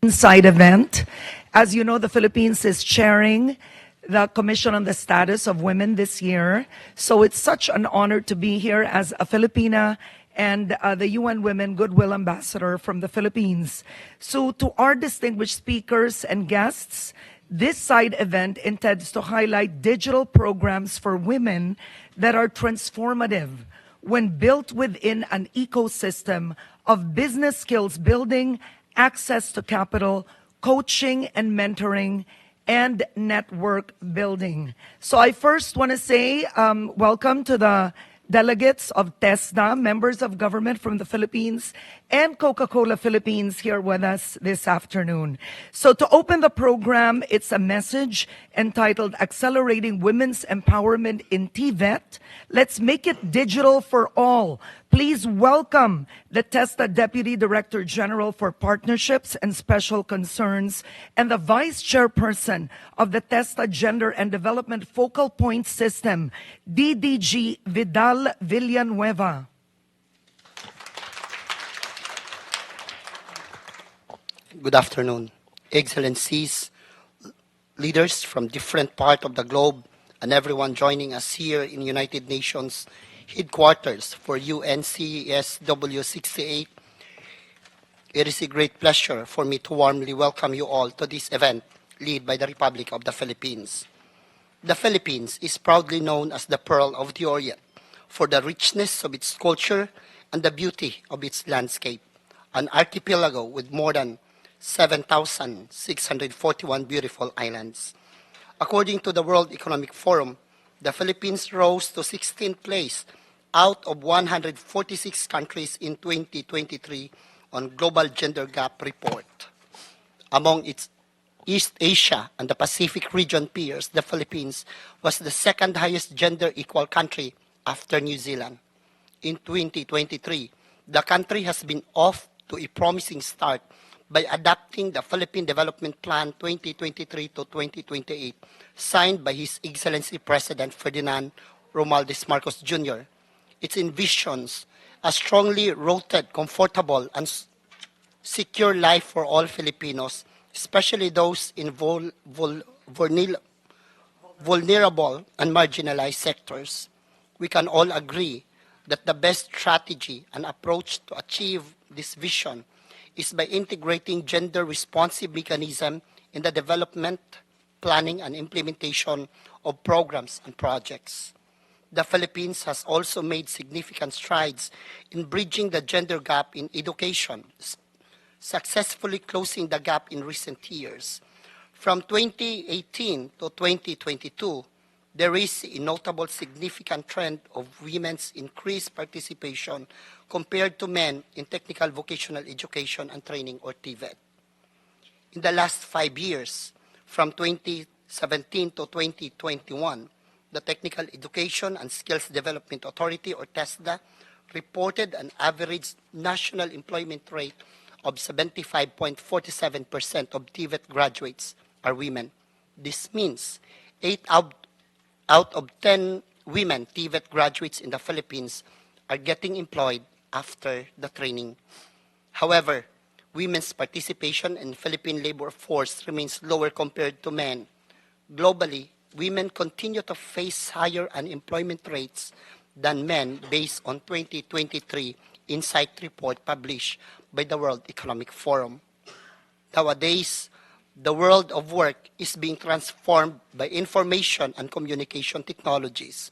Side event. As you know, the Philippines is chairing the Commission on the Status of Women this year. So it's such an honor to be here as a Filipina and the UN Women Goodwill Ambassador from the Philippines. So to our distinguished speakers and guests, this side event intends to highlight digital programs for women that are transformative when built within an ecosystem of business skills building, access to capital, coaching and mentoring, and network building. So I first want to say welcome to the delegates of TESDA, members of government from the Philippines, and Coca-Cola Philippines here with us this afternoon. So to open the program, it's a message entitled Accelerating Women's Empowerment in TVET. Let's make it digital for all. Please welcome the TESDA Deputy Director General for Partnerships and Special Concerns and the Vice Chairperson of the TESDA Gender and Development Focal Point System, DDG Vidal Villanueva. Good afternoon, Excellencies, leaders from different parts of the globe, and everyone joining us here in United Nations headquarters for UNCSW 68. It is a great pleasure for me to warmly welcome you all to this event led by the Republic of the Philippines. The Philippines is proudly known as the Pearl of the Orient for the richness of its culture and the beauty of its landscape, an archipelago with more than 7,641 beautiful islands. According to the World Economic Forum, the Philippines rose to 16th place out of 146 countries in 2023 on Global Gender Gap Report. Among its East Asia and the Pacific region peers, the Philippines was the second highest gender equal country after New Zealand. In 2023, the country has been off to a promising start by adopting the Philippine Development Plan 2023 to 2028, signed by His Excellency President Ferdinand Romualdez Marcos Jr. It envisions a strongly rooted, comfortable, and secure life for all Filipinos, especially those in vulnerable and marginalized sectors. We can all agree that the best strategy and approach to achieve this vision is by integrating gender-responsive mechanism in the development, planning, and implementation of programs and projects. The Philippines has also made significant strides in bridging the gender gap in education, successfully closing the gap in recent years. From 2018 to 2022, there is a notable significant trend of women's increased participation compared to men in technical vocational education and training, or TVET. In the last 5 years, from 2017 to 2021, the Technical Education and Skills Development Authority, or TESDA, reported an average national employment rate of 75.47% of TVET graduates are women. This means 8 out of 10 women TVET graduates in the Philippines are getting employed after the training. However, women's participation in Philippine labor force remains lower compared to men. Globally, women continue to face higher unemployment rates than men based on 2023 Insight report published by the World Economic Forum. Nowadays, the world of work is being transformed by information and communication technologies,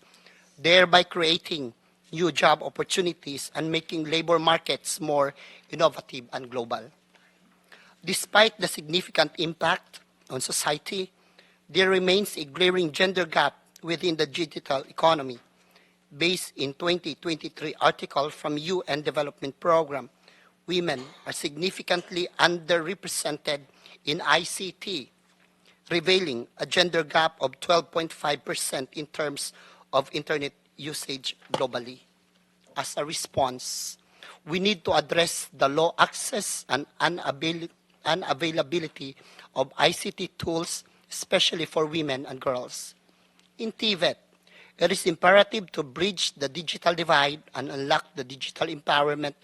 thereby creating new job opportunities and making labor markets more innovative and global. Despite the significant impact on society, there remains a glaring gender gap within the digital economy. Based in 2023 article from UN Development Program, women are significantly underrepresented in ICT, revealing a gender gap of 12.5% in terms of internet usage globally. As a response, we need to address the low access and unavailability of ICT tools, especially for women and girls. In TVET, it is imperative to bridge the digital divide and unlock the digital empowerment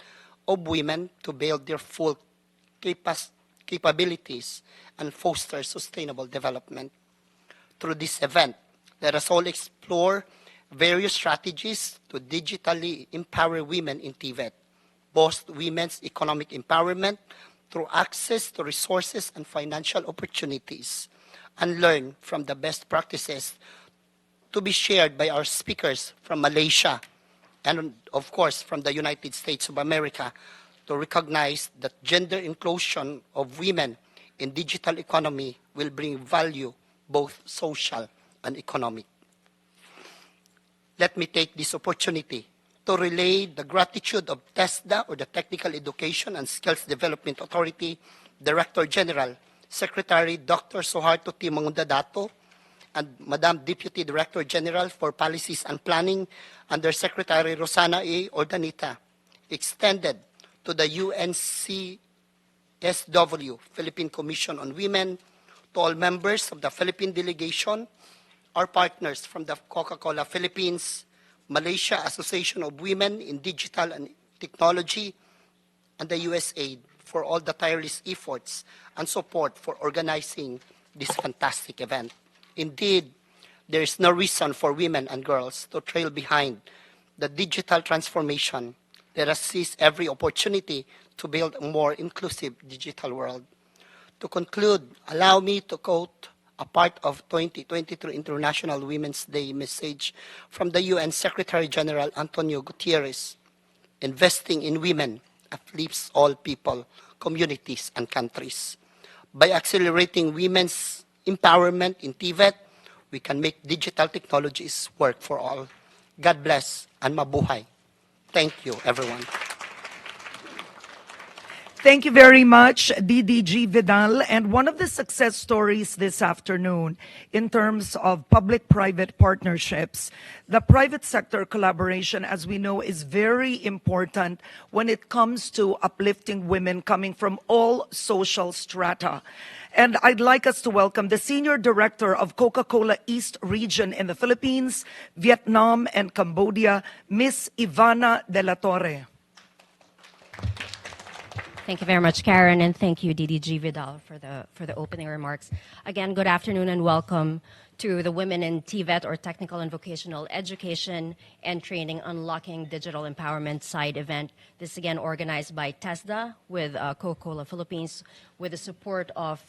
of women to build their full capabilities, and foster sustainable development. Through this event, let us all explore various strategies to digitally empower women in TVET, boost women's economic empowerment through access to resources and financial opportunities, and learn from the best practices to be shared by our speakers from Malaysia and, of course, from the United States of America to recognize that gender inclusion of women in digital economy will bring value, both social and economic. Let me take this opportunity to relay the gratitude of TESDA, or the Technical Education and Skills Development Authority, Director General, Secretary Dr. Suharto T. Mangundadato, and Madam Deputy Director General for Policies and Planning, Undersecretary Rosana A. Ordanita, extended to the UNCSW, Philippine Commission on Women, to all members of the Philippine delegation, our partners from the Coca-Cola Philippines, Malaysia Association of Women in Digital and Technology, and the USAID for all the tireless efforts and support for organizing this fantastic event. Indeed, there is no reason for women and girls to trail behind the digital transformation. Let us seize every opportunity to build a more inclusive digital world. To conclude, allow me to quote a part of 2023 International Women's Day message from the UN Secretary General Antonio Guterres. Investing in women uplifts all people, communities, and countries. By accelerating women's empowerment in TVET, we can make digital technologies work for all. God bless and mabuhay. Thank you, everyone. Thank you very much, DDG Vidal. And one of the success stories this afternoon in terms of public-private partnerships, the private sector collaboration, as we know, is very important when it comes to uplifting women coming from all social strata. And I'd like us to welcome the Senior Director of Coca-Cola East Region in the Philippines, Vietnam, and Cambodia, Ms. Ivana De La Torre. Thank you very much, Karen, and thank you, DDG Vidal, for the opening remarks. Again, good afternoon and welcome to the Women in TVET, or Technical and Vocational Education and Training Unlocking Digital Empowerment side event. This is again organized by TESDA with Coca-Cola Philippines, with the support of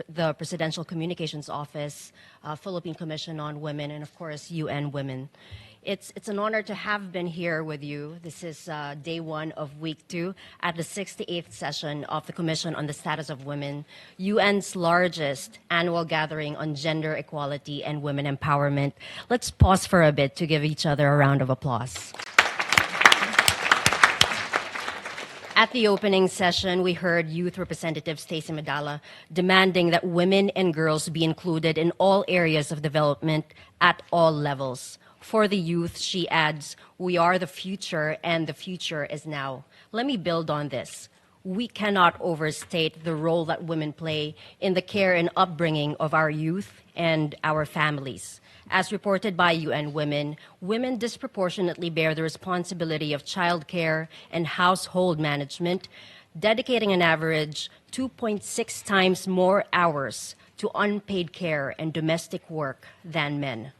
the Presidential Communications Office, Philippine Commission on Women, and of course, UN Women. It's an honor to have been here with you. This is day one of week 2 at the 68th session of the Commission on the Status of Women, UN's largest annual gathering on gender equality and women empowerment. Let's pause for a bit to give each other a round of applause. At the opening session, we heard Youth Representative Stacey Medalla demanding that women and girls be included in all areas of development at all levels. For the youth, she adds, we are the future and the future is now. Let me build on this. We cannot overstate the role that women play in the care and upbringing of our youth and our families. As reported by UN Women, women disproportionately bear the responsibility of childcare and household management, dedicating an average 2.6 times more hours to unpaid care and domestic work than men.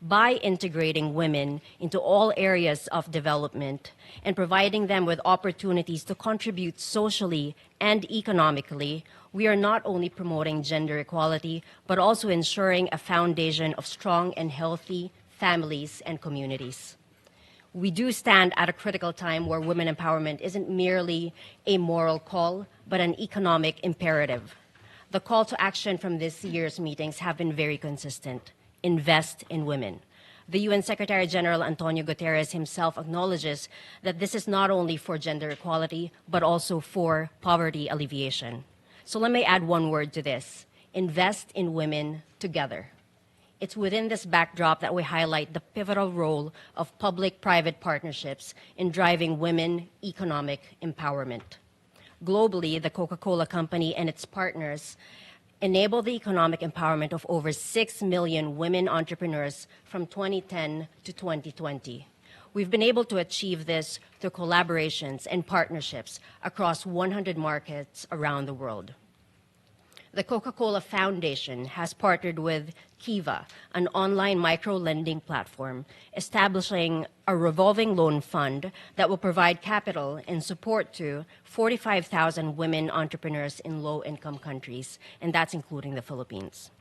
By integrating women into all areas of development and providing them with opportunities to contribute socially and economically, we are not only promoting gender equality, but also ensuring a foundation of strong and healthy families and communities. We do stand at a critical time where women empowerment isn't merely a moral call, but an economic imperative. The call to action from this year's meetings have been very consistent. Invest in women. The UN Secretary General Antonio Guterres himself acknowledges that this is not only for gender equality, but also for poverty alleviation. So let me add one word to this. Invest in women together. It's within this backdrop that we highlight the pivotal role of public-private partnerships in driving women economic empowerment. Globally, the Coca-Cola Company and its partners enable the economic empowerment of over 6 million women entrepreneurs from 2010 to 2020. We've been able to achieve this through collaborations and partnerships across 100 markets around the world. the Coca-Cola Foundation has partnered with Kiva, an online micro-lending platform, establishing a revolving loan fund that will provide capital and support to 45,000 women entrepreneurs in low-income countries, and that's including the Philippines.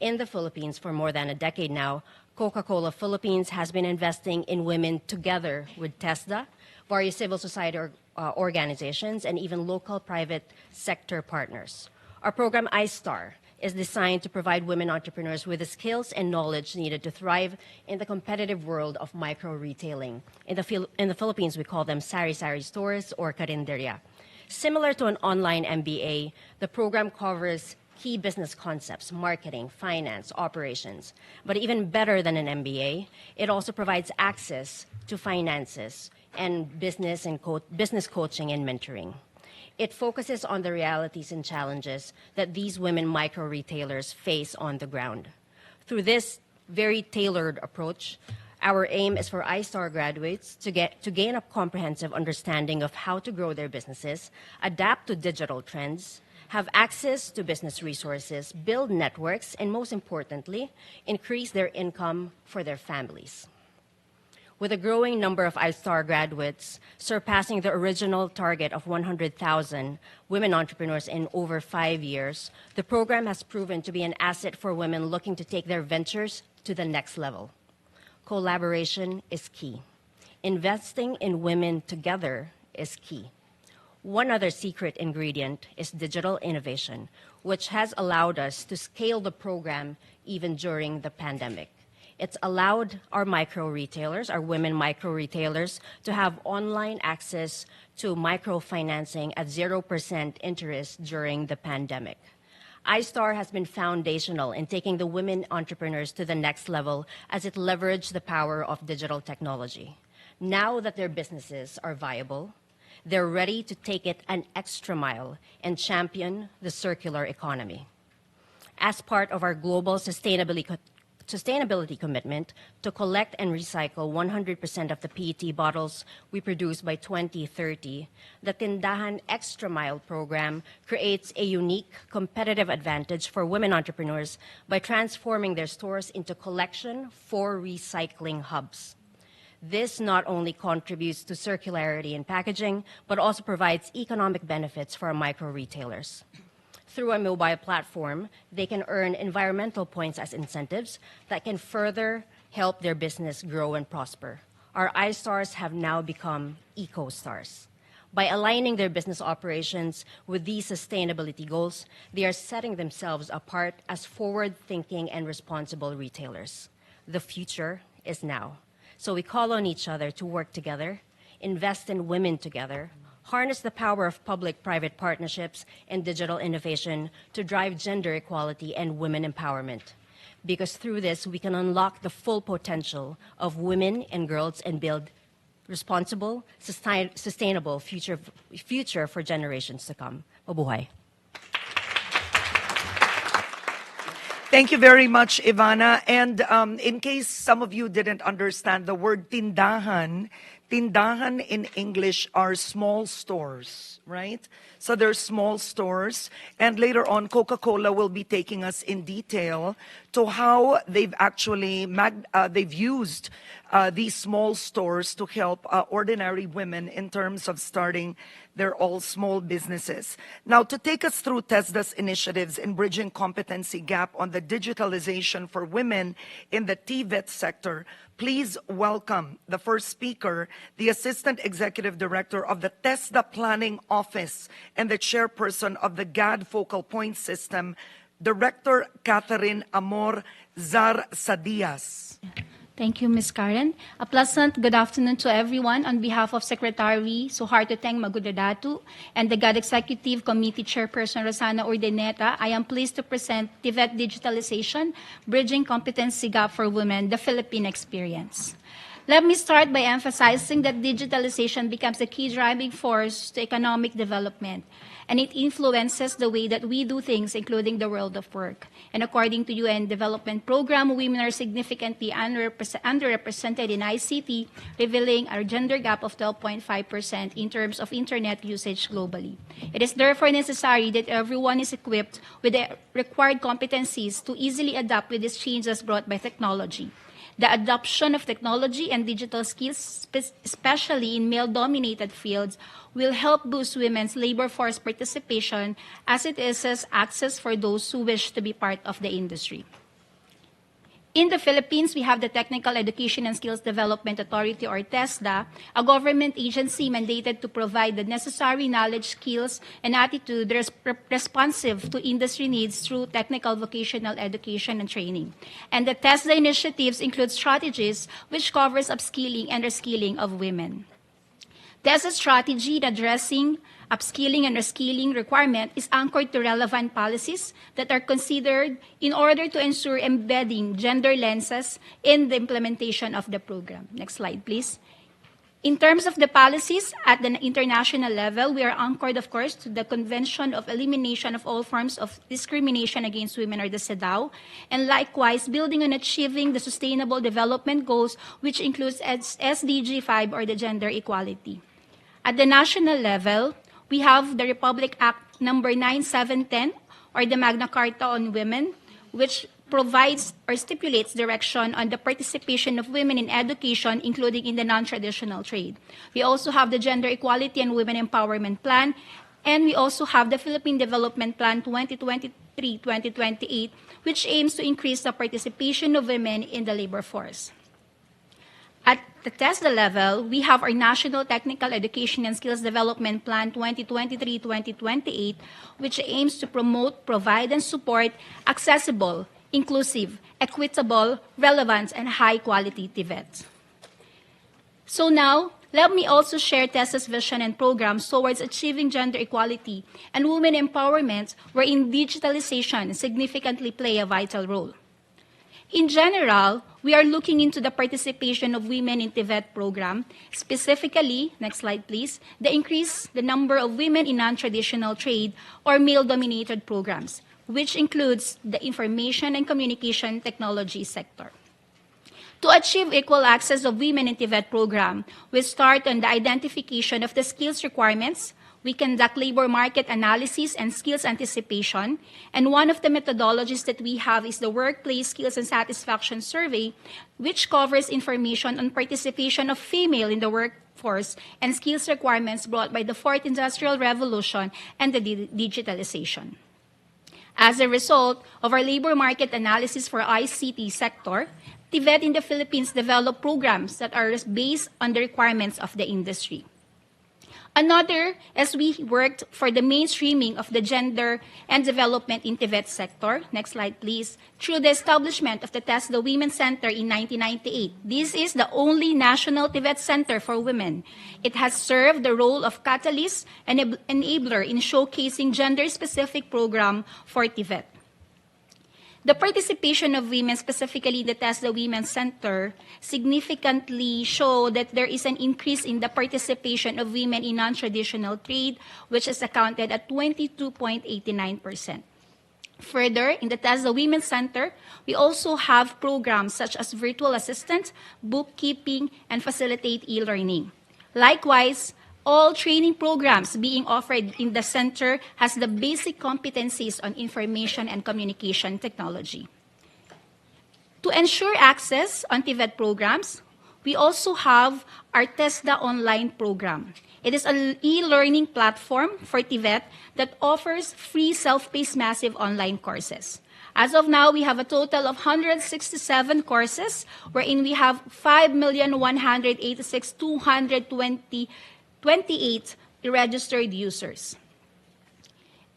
In the Philippines, for more than a decade now, Coca-Cola Philippines has been investing in women together with TESDA, various civil society organizations, and even local private sector partners. Our program, iStar, is designed to provide women entrepreneurs with the skills and knowledge needed to thrive in the competitive world of micro-retailing. In the Philippines, we call them sari-sari stores or karinderya. Similar to an online MBA, the program covers key business concepts, marketing, finance, operations. But even better than an MBA, it also provides access to finances and business coaching and mentoring. It focuses on the realities and challenges that these women micro-retailers face on the ground. Through this very tailored approach, our aim is for iStar graduates to gain a comprehensive understanding of how to grow their businesses, adapt to digital trends, have access to business resources, build networks, and most importantly, increase their income for their families. With a growing number of iStar graduates surpassing the original target of 100,000 women entrepreneurs in over 5 years, the program has proven to be an asset for women looking to take their ventures to the next level. Collaboration is key. Investing in women together is key. One other secret ingredient is digital innovation, which has allowed us to scale the program even during the pandemic. It's allowed our micro-retailers, our women micro-retailers, to have online access to microfinancing at 0% interest during the pandemic. iStar has been foundational in taking the women entrepreneurs to the next level as it leveraged the power of digital technology. Now that their businesses are viable, they're ready to take it an extra mile and champion the circular economy. As part of our global sustainability commitment to collect and recycle 100% of the PET bottles we produce by 2030, the Tindahan Extra Mile program creates a unique competitive advantage for women entrepreneurs by transforming their stores into collection for recycling hubs. This not only contributes to circularity in packaging, but also provides economic benefits for our micro-retailers. Through a mobile platform, they can earn environmental points as incentives that can further help their business grow and prosper. Our iStars have now become EcoStars. By aligning their business operations with these sustainability goals, they are setting themselves apart as forward-thinking and responsible retailers. The future is now. So we call on each other to work together, invest in women together, harness the power of public-private partnerships and digital innovation to drive gender equality and women empowerment. Because through this, we can unlock the full potential of women and girls and build responsible, sustainable future for generations to come. Mabuhay. Thank you very much, Ivana. And in case some of you didn't understand the word tindahan, tindahan in English are small stores, right? So they're small stores. And later on, Coca-Cola will be taking us in detail to how they've actually they've used these small stores to help ordinary women in terms of starting their all small businesses. Now, to take us through TESDA's initiatives in bridging competency gap on the digitalization for women in the TVET sector, please welcome the first speaker, the Assistant Executive Director of the TESDA Planning Office and the Chairperson of the GAD Focal Point System, Director Catherine Amor Zarsadias. Thank you, Ms. Karen. A pleasant good afternoon to everyone. On behalf of Secretary Suhartoteng Magudadatu and the GAD Executive Committee Chairperson Rosana Urdaneta, I am pleased to present TVET Digitalization, Bridging Competency Gap for Women, the Philippine Experience. Let me start by emphasizing that digitalization becomes a key driving force to economic development. and it influences the way that we do things, including the world of work. And according to UN Development Program, women are significantly underrepresented in ICT, revealing a gender gap of 12.5% in terms of internet usage globally. It is therefore necessary that everyone is equipped with the required competencies to easily adapt with these changes brought by technology. The adoption of technology and digital skills, especially in male-dominated fields, will help boost women's labor force participation as it is access for those who wish to be part of the industry. In the Philippines, we have the Technical Education and Skills Development Authority, or TESDA, a government agency mandated to provide the necessary knowledge, skills, and attitude responsive to industry needs through technical vocational education and training. And the TESDA initiatives include strategies which covers upskilling and reskilling of women. TESDA's strategy in addressing upskilling and reskilling requirement is anchored to relevant policies that are considered in order to ensure embedding gender lenses in the implementation of the program. Next slide, please. In terms of the policies at the international level, we are anchored, of course, to the Convention of Elimination of All Forms of Discrimination Against Women, or the CEDAW, and likewise building on achieving the Sustainable Development Goals, which includes SDG 5, or the gender equality. At the national level, we have the Republic Act number 9710, or the Magna Carta on Women, which provides or stipulates direction on the participation of women in education, including in the non-traditional trade. We also have the Gender Equality and Women Empowerment Plan, and we also have the Philippine Development Plan 2023-2028, which aims to increase the participation of women in the labor force. At the TESDA level, we have our National Technical Education and Skills Development Plan 2023-2028, which aims to promote, provide, and support accessible, inclusive, equitable, relevant, and high-quality TVET. So now, let me also share TESDA's vision and programs towards achieving gender equality and women empowerment, wherein digitalization significantly play a vital role. In general, we are looking into the participation of women in TVET program, specifically, next slide please, the increase the number of women in non-traditional trade or male-dominated programs, which includes the information and communication technology sector. To achieve equal access of women in TVET program, we start on the identification of the skills requirements. We conduct labor market analysis and skills anticipation, and one of the methodologies that we have is the Workplace Skills and Satisfaction Survey, which covers information on participation of female in the workforce and skills requirements brought by the Fourth Industrial Revolution and the digitalization. As a result of our labor market analysis for ICT sector, TVET in the Philippines developed programs that are based on the requirements of the industry. Another, as we worked for the mainstreaming of the gender and development in TVET sector, next slide please, through the establishment of the TESDA Women's Center in 1998. This is the only national TVET center for women. It has served the role of catalyst and enabler in showcasing gender-specific program for TVET. The participation of women, specifically in the TESDA Women's Center, significantly show that there is an increase in the participation of women in non-traditional trade, which is accounted at 22.89%. Further, in the TESDA Women's Center, we also have programs such as virtual assistant, bookkeeping, and facilitate e-learning. Likewise, all training programs being offered in the center has the basic competencies on information and communication technology. To ensure access on TVET programs, we also have our TESDA online program. It is an e-learning platform for TVET that offers free self-paced massive online courses. As of now, we have a total of 167 courses, wherein we have 5,186,228 registered users.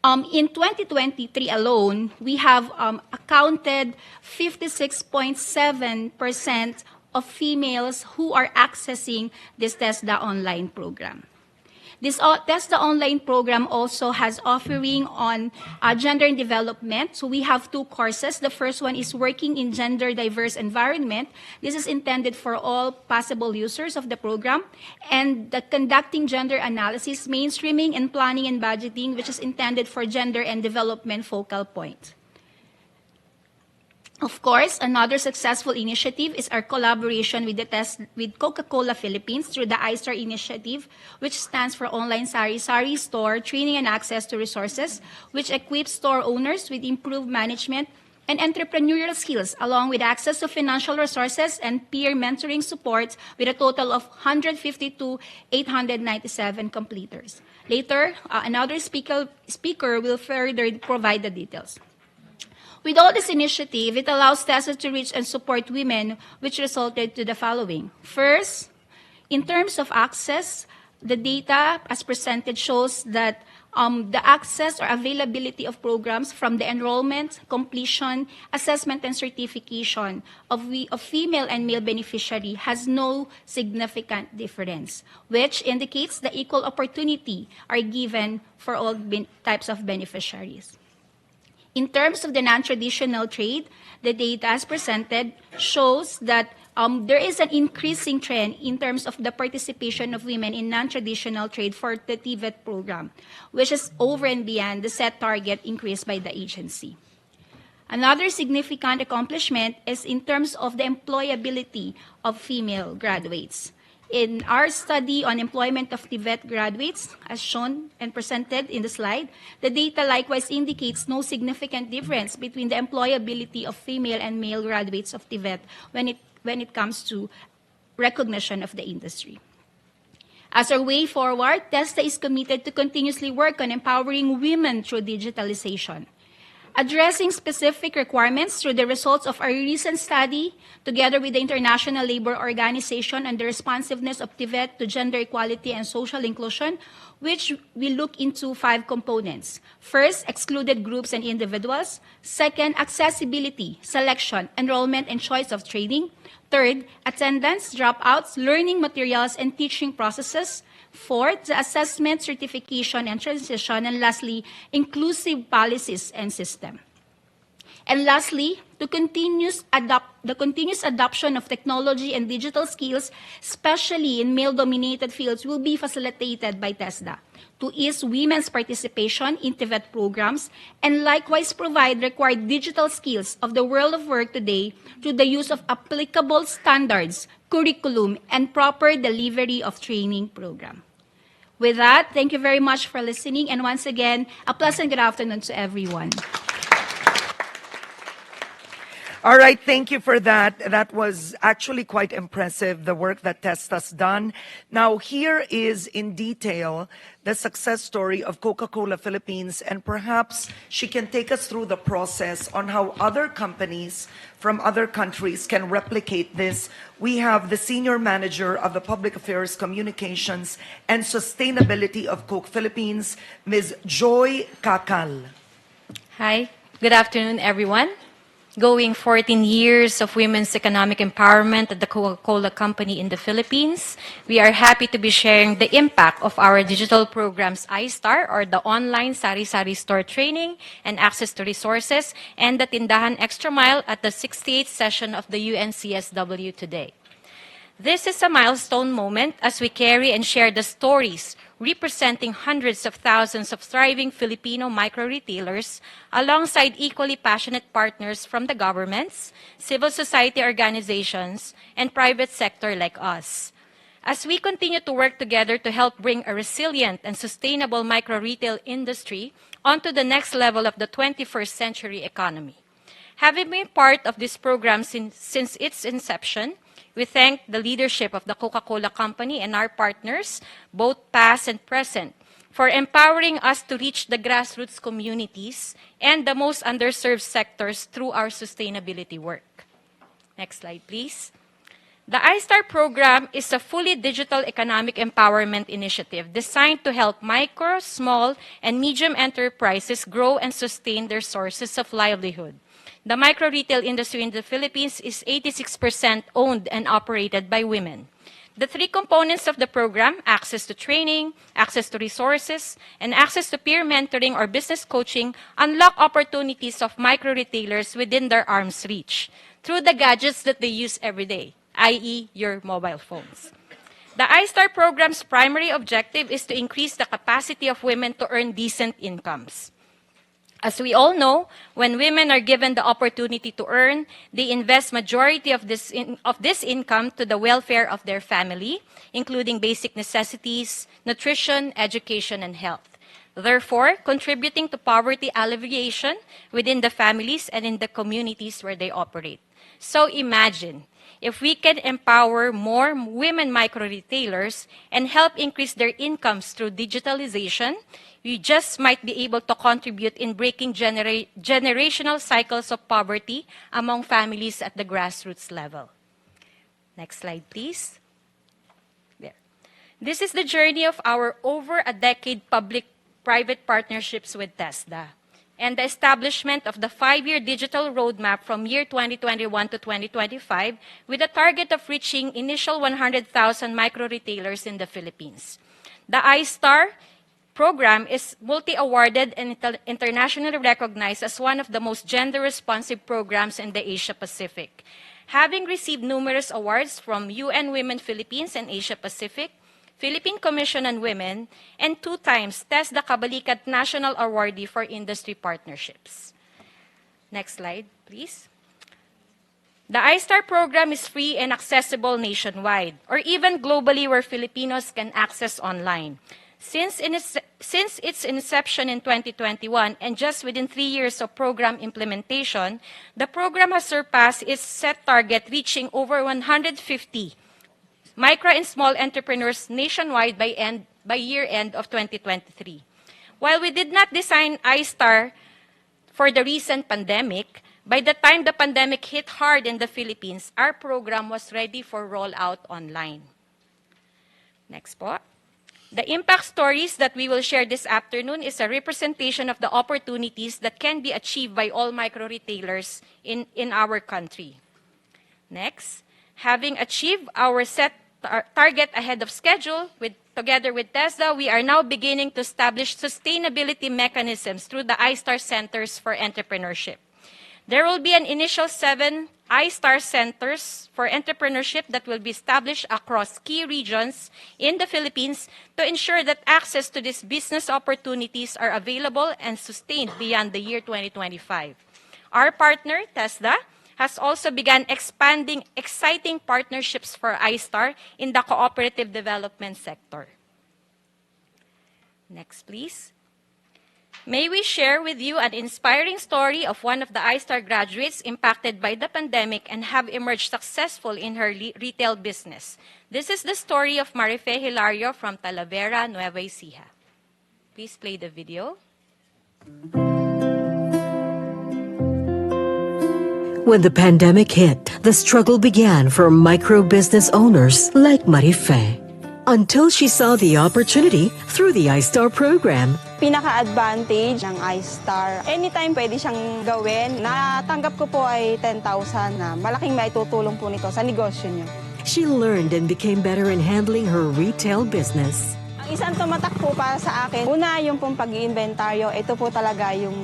In 2023 alone, we have accounted 56.7% of females who are accessing this TESDA online program. This TESDA online program also has offering on gender and development. So we have 2 courses. The first one is working in gender diverse environment. This is intended for all possible users of the program. And the conducting gender analysis, mainstreaming and planning and budgeting, which is intended for gender and development focal point. Of course, another successful initiative is our collaboration with with Coca-Cola Philippines through the iStar initiative, which stands for Online Sari Sari Store Training and Access to Resources, which equips store owners with improved management and entrepreneurial skills, along with access to financial resources and peer mentoring support, with a total of 152,897 completers. Later, another speaker will further provide the details. With all this initiative, it allows TESDA to reach and support women, which resulted to the following. First, in terms of access, the data as presented shows that the access or availability of programs from the enrollment, completion, assessment, and certification of female and male beneficiary has no significant difference, which indicates the equal opportunity are given for all types of beneficiaries. In terms of the non-traditional trade, the data as presented shows that there is an increasing trend in terms of the participation of women in non-traditional trade for the TVET program, which is over and beyond the set target increased by the agency. Another significant accomplishment is in terms of the employability of female graduates. In our study on employment of TVET graduates, as shown and presented in the slide, the data likewise indicates no significant difference between the employability of female and male graduates of TVET when it comes to recognition of the industry. As our way forward, TESDA is committed to continuously work on empowering women through digitalization. Addressing specific requirements through the results of our recent study, together with the International Labour Organization on the responsiveness of TVET to gender equality and social inclusion, which we look into 5 components. First, excluded groups and individuals. Second, accessibility, selection, enrollment, and choice of training. Third, attendance, dropouts, learning materials, and teaching processes. Fourth, the assessment, certification, and transition. And lastly, inclusive policies and system. And lastly, the continuous adoption of technology and digital skills, especially in male-dominated fields, will be facilitated by TESDA to ease women's participation in TVET programs and likewise provide required digital skills of the world of work today through the use of applicable standards, curriculum, and proper delivery of training program. With that, thank you very much for listening, and once again, a pleasant good afternoon to everyone. All right, thank you for that. That was actually quite impressive, the work that TESDA's done. Now, here is in detail the success story of Coca-Cola Philippines, and perhaps she can take us through the process on how other companies from other countries can replicate this. We have the Senior Manager of the Public Affairs, Communications, and Sustainability of Coke Philippines, Ms. Joy Kakal. Hi, good afternoon, everyone. Going 14 years of women's economic empowerment at the Coca-Cola Company in the Philippines, we are happy to be sharing the impact of our digital programs iStar, or the online Sari-Sari Store Training and Access to Resources, and the Tindahan Extra Mile at the 68th session of the UNCSW today. This is a milestone moment as we carry and share the stories representing hundreds of thousands of thriving Filipino micro-retailers alongside equally passionate partners from the governments, civil society organizations, and private sector like us. As we continue to work together to help bring a resilient and sustainable micro-retail industry onto the next level of the 21st century economy. Having been part of this program since its inception, we thank the leadership of the Coca-Cola Company and our partners, both past and present, for empowering us to reach the grassroots communities and the most underserved sectors through our sustainability work. Next slide, please. The iStar program is a fully digital economic empowerment initiative designed to help micro, small, and medium enterprises grow and sustain their sources of livelihood. The micro-retail industry in the Philippines is 86% owned and operated by women. The three components of the program, access to training, access to resources, and access to peer mentoring or business coaching, unlock opportunities of micro-retailers within their arm's reach through the gadgets that they use every day, i.e. your mobile phones. The iStar program's primary objective is to increase the capacity of women to earn decent incomes. As we all know, when women are given the opportunity to earn, they invest majority of this income to the welfare of their family, including basic necessities, nutrition, education, and health. Therefore, contributing to poverty alleviation within the families and in the communities where they operate. So imagine, if we can empower more women micro-retailers and help increase their incomes through digitalization, we just might be able to contribute in breaking generational cycles of poverty among families at the grassroots level. Next slide, please. There. This is the journey of our over a decade public-private partnerships with TESDA and the establishment of the 5-year digital roadmap from year 2021 to 2025 with a target of reaching initial 100,000 micro-retailers in the Philippines. The iStar program is multi-awarded and internationally recognized as one of the most gender-responsive programs in the Asia-Pacific. Having received numerous awards from UN Women Philippines and Asia-Pacific, Philippine Commission on Women, and 2 times TESDA Kabalikat National Awardee for Industry Partnerships. Next slide, please. The iStar program is free and accessible nationwide, or even globally where Filipinos can access online. Since its inception in 2021 and just within 3 years of program implementation, the program has surpassed its set target, reaching over 150 micro and small entrepreneurs nationwide by year-end of 2023. While we did not design iStar for the recent pandemic, by the time the pandemic hit hard in the Philippines, our program was ready for rollout online. Next po. The impact stories that we will share this afternoon is a representation of the opportunities that can be achieved by all micro-retailers in our country. Next, having achieved our set target ahead of schedule, together with TESDA, we are now beginning to establish sustainability mechanisms through the iStar Centers for Entrepreneurship. There will be an initial 7 iStar Centers for Entrepreneurship that will be established across key regions in the Philippines to ensure that access to these business opportunities are available and sustained beyond the year 2025. Our partner, TESDA, has also begun expanding exciting partnerships for iStar in the cooperative development sector. Next, please. May we share with you an inspiring story of one of the iStar graduates impacted by the pandemic and have emerged successful in her retail business. This is the story of Marife Hilario from Talavera, Nueva Ecija. Please play the video. When the pandemic hit, the struggle began for micro-business owners like Marife. Until she saw the opportunity through the iStar program. Pinaka-advantage ng iStar, anytime pwede siyang gawin. Natanggap ko po ay 10,000 na malaking maitutulong po nito sa negosyo niyo. She learned and became better in handling her retail business. Ang isang tumatak po para sa akin, una yung pong pag-iinventaryo, ito po talaga yung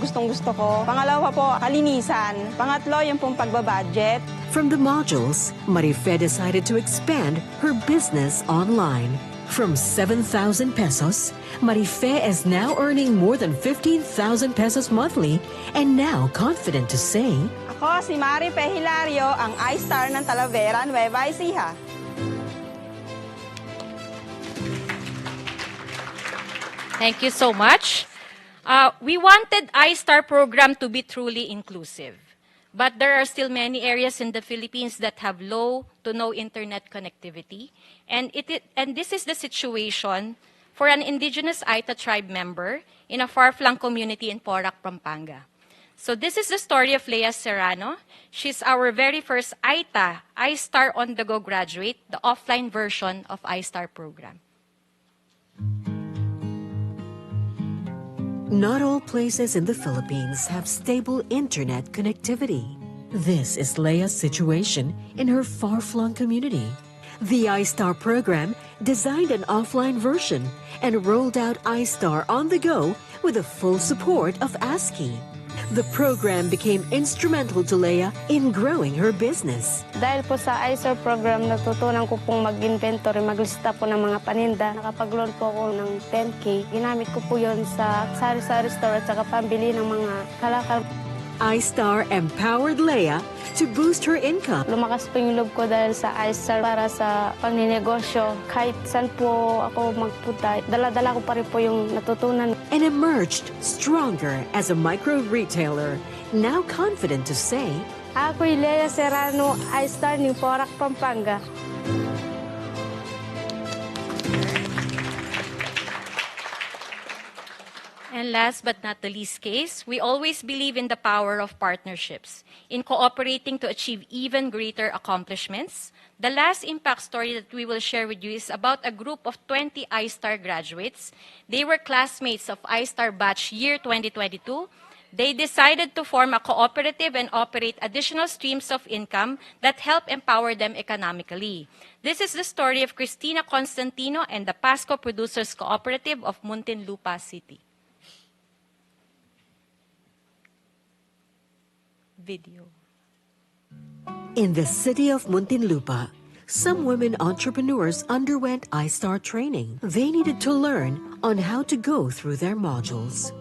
gustong-gusto ko. Pangalawa po, kalinisan. Pangatlo, yung pong pagbabudget. From the modules, Marife decided to expand her business online. From 7,000 pesos, Marife is now earning more than 15,000 pesos monthly and now confident to say, Ako si Marife Hilario, ang iStar ng Talavera, Nueva Ecija. Thank you so much. We wanted iStar program to be truly inclusive, but there are still many areas in the Philippines that have low to no internet connectivity, and this is the situation for an indigenous Aita tribe member in a far-flung community in Porac, Pampanga. So this is the story of Leah Serrano. She's our very first Aita iStar on-the-go graduate, the offline version of iStar program. not all places in the Philippines have stable internet connectivity. This is Leah's situation in her far-flung community. The iStar program designed an offline version and rolled out iStar on the go with the full support of ASCII. The program became instrumental to Leia in growing her business. Dahil po sa iSir program, natutunan ko pong mag-inventory, maglista po ng mga paninda. Nakapag-loan po ako ng 10K. Ginamit ko po yun sa sari-sari store at saka pambili ng mga kalakal. iStar empowered Leia to boost her income Lumakas po yung loob ko dahil sa iStar para sa pagninegosyo. Kahit saan po ako magpunta, dala-dala ko pa rin po yung natutunan. and emerged stronger as a micro-retailer, now confident to say, Ako'y Lea Serrano, iStar New Porac, Pampanga. And last but not the least case, we always believe in the power of partnerships, in cooperating to achieve even greater accomplishments. The last impact story that we will share with you is about a group of 20 iStar graduates. They were classmates of iStar batch year 2022. They decided to form a cooperative and operate additional streams of income that help empower them economically. This is the story of Cristina Constantino and the Pasco Producers Cooperative of Muntinlupa City. Video. in the city of Muntinlupa, some women entrepreneurs underwent iStar training. They needed to learn on how to go through their modules.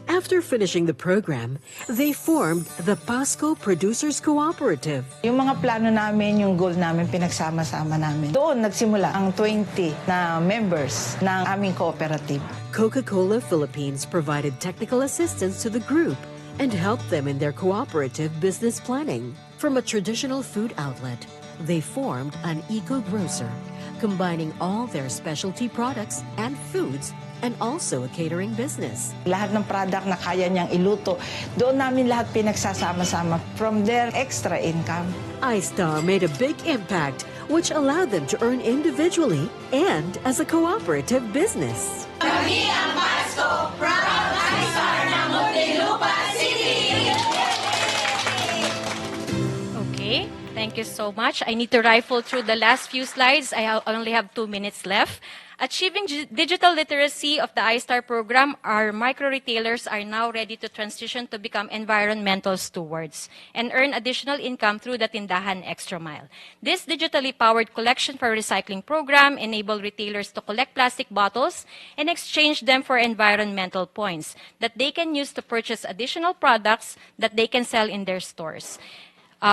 After finishing the program, they formed the Pasco Producers Cooperative. Yung mga plano namin, yung goal namin, pinagsama-sama namin. Doon nagsimula ang 20 na members ng aming cooperative. Coca-Cola Philippines provided technical assistance to the group and helped them in their cooperative business planning. From a traditional food outlet, they formed an eco-grocer, combining all their specialty products and foods and also a catering business. Lahat ng product na kaya niyang iluto, doon namin lahat pinagsasama-sama from their extra income. iStar made a big impact, which allowed them to earn individually and as a cooperative business. Kami ang Pasco, proud iStar ng Muntinlupa City! Okay, thank you so much. I need to rifle through the last few slides. I only have 2 minutes left. Achieving digital literacy of the iStar program, our micro-retailers are now ready to transition to become environmental stewards and earn additional income through the Tindahan Extra Mile. This digitally powered collection for recycling program enabled retailers to collect plastic bottles and exchange them for environmental points that they can use to purchase additional products that they can sell in their stores.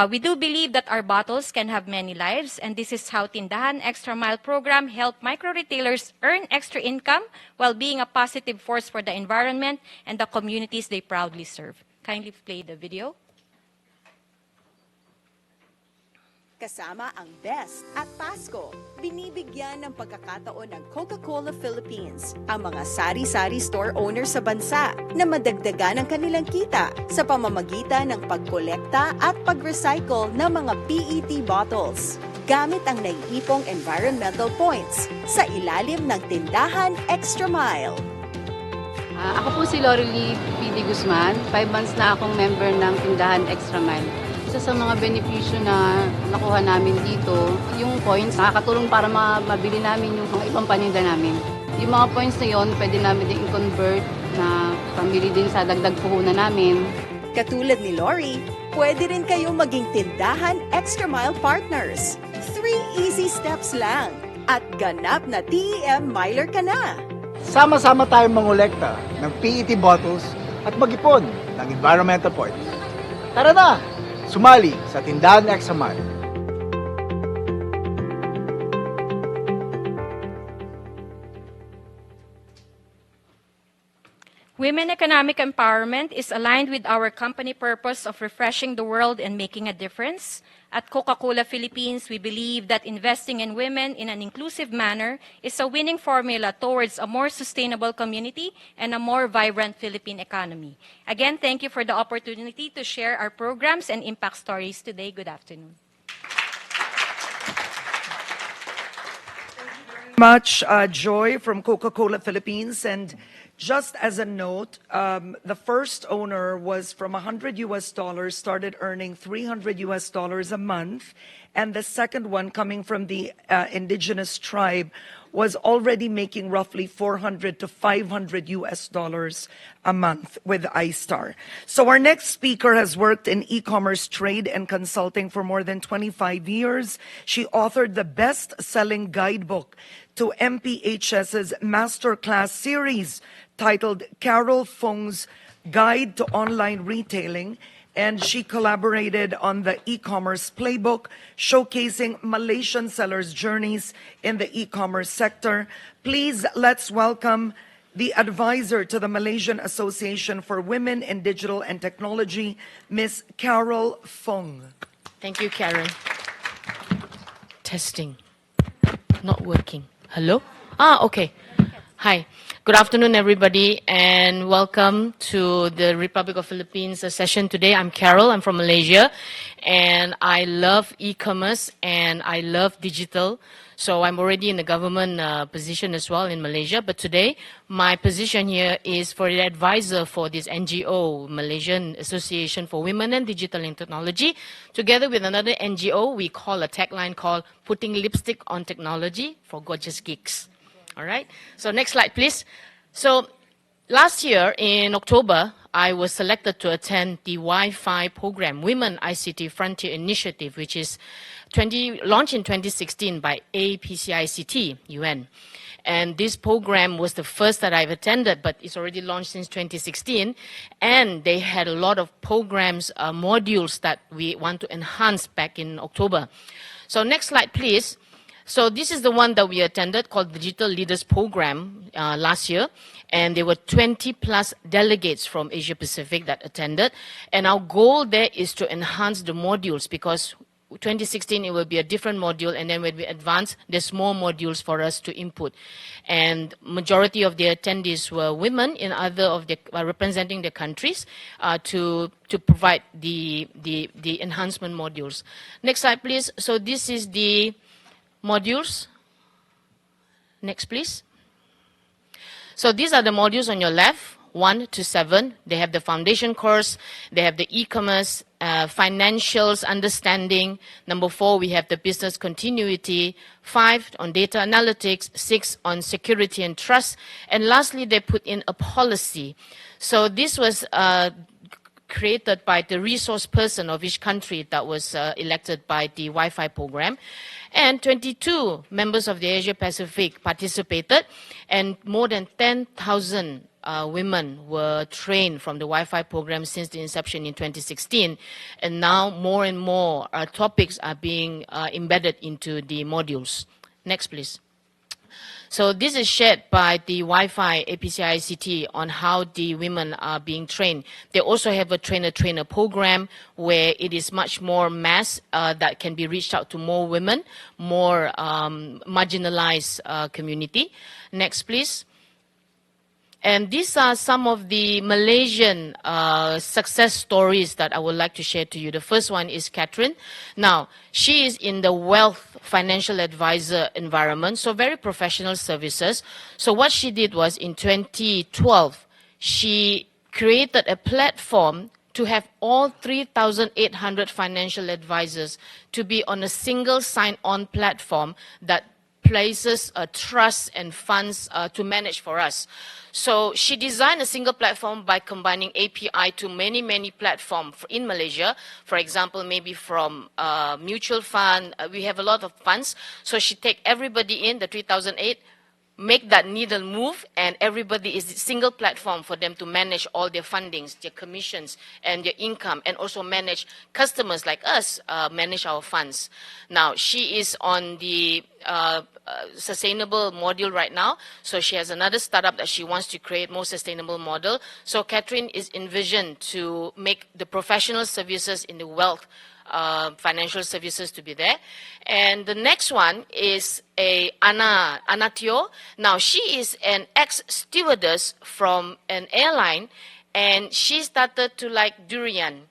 We do believe that our bottles can have many lives, and this is how Tindahan Extra Mile program help micro-retailers earn extra income while being a positive force for the environment and the communities they proudly serve. Kindly play the video. Kasama ang BEST at Pasco, binibigyan ng pagkakataon ng Coca-Cola Philippines ang mga sari-sari store owners sa bansa na madagdagan ang kanilang kita sa pamamagitan ng pagkolekta at pag-recycle ng mga PET bottles gamit ang naiipong environmental points sa ilalim ng Tindahan Extra Mile. Ako po si Lorelie P.D. Guzman. 5 months na akong member ng Tindahan Extra Mile. Isa sa mga benepisyo na nakuha namin dito, yung points, nakakatulong para mabili namin yung mga ibang paninda namin. Yung mga points na yon, pwede namin din i-convert na pambili din sa dagdag puhunan namin. Katulad ni Lori, pwede rin kayo maging Tindahan Extra Mile partners. 3 easy steps lang at ganap na TEM Miler ka na. Sama-sama tayong mangolekta ng PET bottles at mag-ipon ng environmental points. Tara na! Sumali sa Tindahan Extra Mile. Women economic empowerment is aligned with our company purpose of refreshing the world and making a difference. At Coca-Cola Philippines, we believe that investing in women in an inclusive manner is a winning formula towards a more sustainable community and a more vibrant Philippine economy. Again, thank you for the opportunity to share our programs and impact stories today. Good afternoon. Much Joy from Coca-Cola Philippines, and Just as a note, the first owner was from $100 started earning $300 a month, and the second one, coming from the indigenous tribe, was already making roughly $400 to $500 a month with iStar. So our next speaker has worked in e-commerce trade and consulting for more than 25 years. She authored the best-selling guidebook to MPHS's masterclass series titled Carol Fong's Guide to Online Retailing, and she collaborated on the e-commerce playbook, showcasing Malaysian sellers' journeys in the e-commerce sector. Please, let's welcome the advisor to the Malaysian Association for Women in Digital and Technology, Ms. Carol Fong. Thank you, Karen. Testing. Not working. Hello? Okay. Hi. Good afternoon, everybody, and welcome to the Republic of Philippines session today. I'm Carol. I'm from Malaysia, and I love e-commerce and I love digital. So I'm already in the government position as well in Malaysia. But today, my position here is for the advisor for this NGO, Malaysian Association for Women in Digital and Technology. Together with another NGO, we call a tagline called Putting Lipstick on Technology for Gorgeous Geeks. All right. So next slide, please. So last year in October, I was selected to attend the Wi-Fi program, Women ICT Frontier Initiative, which is launched in 2016 by APCICT, UN. And this program was the first that I've attended, but it's already launched since 2016. And they had a lot of programs, modules that we want to enhance back in October. So next slide, please. So this is the one that we attended called Digital Leaders Program last year. And there were 20 plus delegates from Asia Pacific that attended. And our goal there is to enhance the modules because 2016 it will be a different module, and then when we advance, there's more modules for us to input. And majority of the attendees were women in other of the representing the countries to provide the enhancement modules. Next slide, please. So this is the modules. Next, please. So these are the modules on your left, 1 to 7. They have the foundation course. They have the e-commerce, financials, understanding. Number 4, we have the business continuity. 5 on data analytics. 6 on security and trust. And lastly, they put in a policy. So this was created by the resource person of each country that was elected by the Wi-Fi program. And 22 members of the Asia Pacific participated, and more than 10,000 women were trained from the Wi-Fi program since the inception in 2016. And now more and more topics are being embedded into the modules. Next, please. So this is shared by the Wi-Fi APCICT on how the women are being trained. They also have a trainer-trainer program where it is much more mass that can be reached out to more women, more marginalized community. Next, please. And these are some of the Malaysian success stories that I would like to share to you. The first one is Catherine. Now, she is in the wealth financial advisor environment, so very professional services. So what she did was in 2012, she created a platform to have all 3,800 financial advisors to be on a single sign-on platform that places trust and funds to manage for us. So she designed a single platform by combining API to many, many platforms in Malaysia. For example, maybe from mutual fund, we have a lot of funds. So she take everybody in, the 3,008, make that needle move, and everybody is a single platform for them to manage all their fundings, their commissions, and their income, and also manage customers like us, manage our funds. Now, she is on the sustainable module right now, so she has another startup that she wants to create more sustainable model. So Catherine is envisioned to make the professional services in the wealth financial services to be there. And the next one is Anna Teo. Now, she is an ex-stewardess from an airline, and she started to like durian.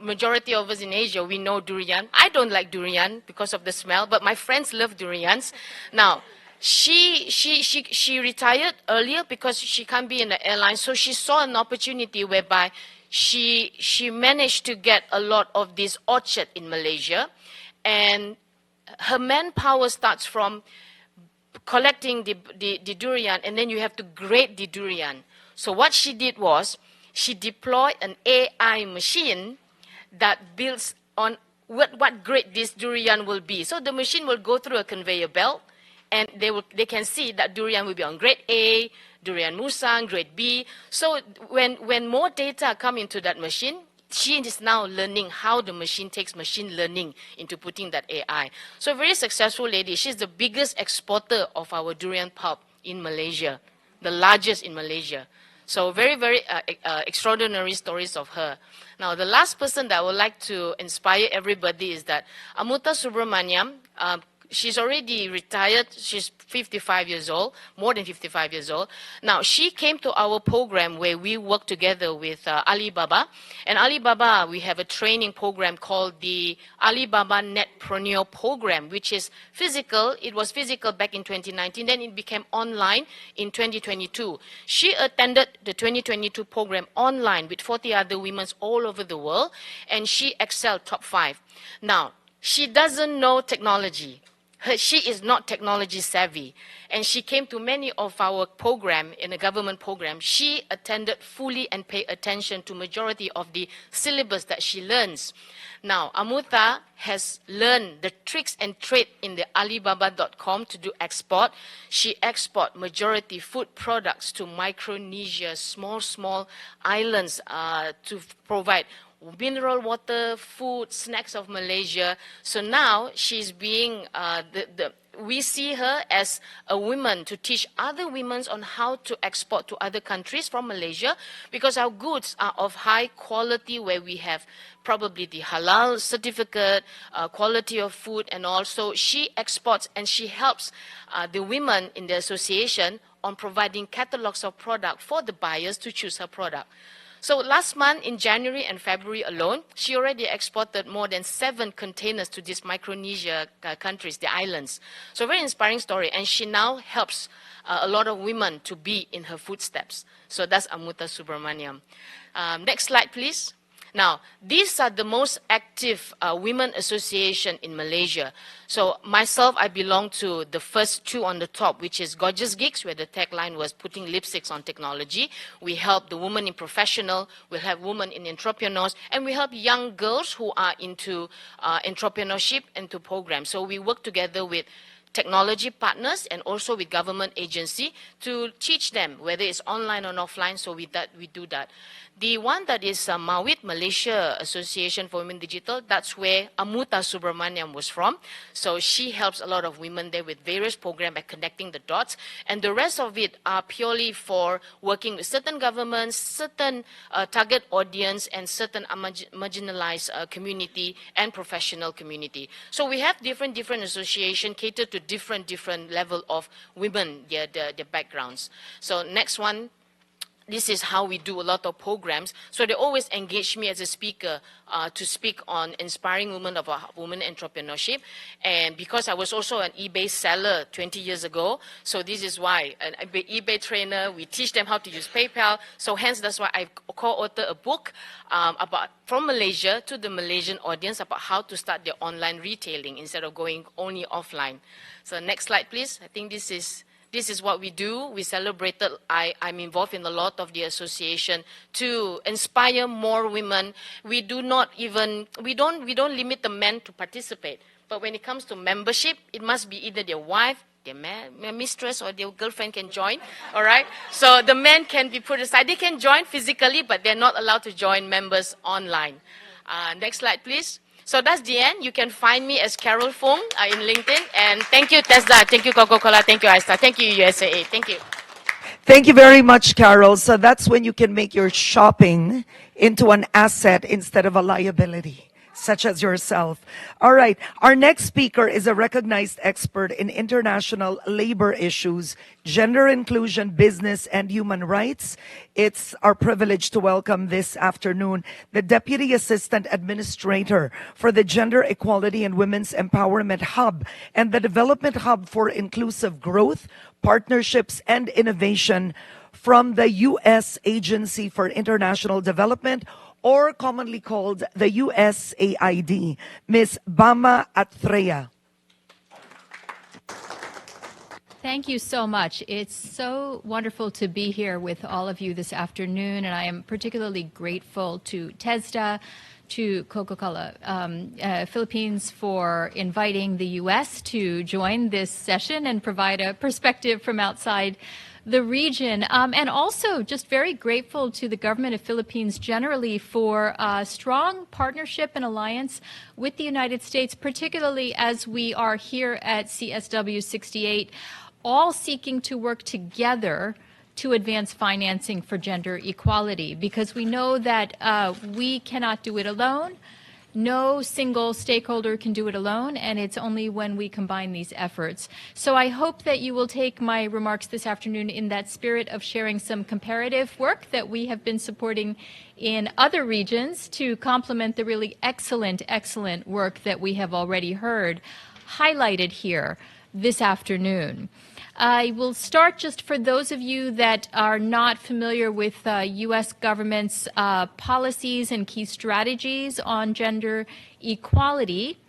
Majority of us in Asia, we know durian. I don't like durian because of the smell, but my friends love durians. Now, she retired earlier because she can't be in the airline. So she saw an opportunity whereby she managed to get a lot of this orchard in Malaysia, and her manpower starts from collecting the durian, and then you have to grade the durian. So what she did was she deployed an AI machine that builds on what grade this durian will be. So the machine will go through a conveyor belt, and they can see that durian will be on grade A, durian musang, grade B. So when more data come into that machine, she is now learning how the machine takes machine learning into putting that AI. So a very successful lady. She's the biggest exporter of our durian pulp in Malaysia, the largest in Malaysia. So very, very extraordinary stories of her. Now, the last person that I would like to inspire everybody is that Amutha Subramaniam. She's already retired. She's 55 years old, more than 55 years old. Now, she came to our program where we work together with Alibaba. And Alibaba, we have a training program called the Alibaba Netpreneur Program, which is physical. It was physical back in 2019. Then it became online in 2022. She attended the 2022 program online with 40 other women all over the world, and she excelled top 5. Now, she doesn't know technology. She is not technology savvy, and she came to many of our program in the government program. She attended fully and paid attention to majority of the syllabus that she learns. Now, Amutha has learned the tricks and trade in the Alibaba.com to do export. She export majority food products to Micronesia, small islands to provide mineral water, food, snacks of Malaysia. So now she's being, we see her as a woman to teach other women on how to export to other countries from Malaysia, because our goods are of high quality, where we have probably the halal certificate, quality of food, and also she exports and she helps the women in the association on providing catalogs of product for the buyers to choose her product. So last month, in January and February alone, she already exported more than 7 containers to these Micronesia countries, the islands. So very inspiring story. And she now helps a lot of women to be in her footsteps. So that's Amutha Subramaniam. Next slide, please. Now, these are the most active women association in Malaysia. So myself, I belong to the first 2 on the top, which is Gorgeous Geeks, where the tagline was putting lipsticks on technology. We help the women in professional, we help women in entrepreneurs, and we help young girls who are into entrepreneurship into programs. So we work together with technology partners and also with government agency to teach them, whether it's online or offline. So we do that. The one that is Mawit, Malaysia Association for Women Digital, that's where Amutha Subramaniam was from. So she helps a lot of women there with various programs by connecting the dots. And the rest of it are purely for working with certain governments, certain target audience, and certain marginalized community and professional community. So we have different associations cater to different level of women, their backgrounds. So next one. This is how we do a lot of programs. So they always engage me as a speaker to speak on inspiring women of women entrepreneurship. And because I was also an eBay seller 20 years ago, so this is why an eBay trainer, we teach them how to use PayPal. So hence that's why I co-authored a book about from Malaysia to the Malaysian audience about how to start their online retailing instead of going only offline. So next slide, please. I think this is what we do. We celebrated, I'm involved in a lot of the association to inspire more women. We don't limit the men to participate. But when it comes to membership, it must be either their wife, their mistress, or their girlfriend can join, all right? So the men can be put aside. They can join physically, but they're not allowed to join members online. Next slide, please. So that's the end. You can find me as Carol Fung in LinkedIn. And thank you, Tesla. Thank you, Coca-Cola. Thank you, iStar. Thank you, USAA. Thank you. Thank you very much, Carol. So that's when you can make your shopping into an asset instead of a liability. such as yourself. All right. Our next speaker is a recognized expert in international labor issues, gender inclusion, business, and human rights. It's our privilege to welcome this afternoon the Deputy Assistant Administrator for the Gender Equality and Women's Empowerment Hub and the Development Hub for Inclusive Growth, Partnerships, and Innovation from the U.S. Agency for International Development, or commonly called the USAID, Ms. Bama Atreya. Thank you so much. It's so wonderful to be here with all of you this afternoon, and I am particularly grateful to TESDA, to Coca-Cola Philippines for inviting the U.S. to join this session and provide a perspective from outside the region, and also just very grateful to the government of Philippines generally for strong partnership and alliance with the United States, particularly as we are here at CSW 68, all seeking to work together to advance financing for gender equality, because we know that we cannot do it alone. No single stakeholder can do it alone, and it's only when we combine these efforts. So I hope that you will take my remarks this afternoon in that spirit of sharing some comparative work that we have been supporting in other regions to complement the really excellent work that we have already heard highlighted here this afternoon. I will start, just for those of you that are not familiar with U.S. government's policies and key strategies on gender equality.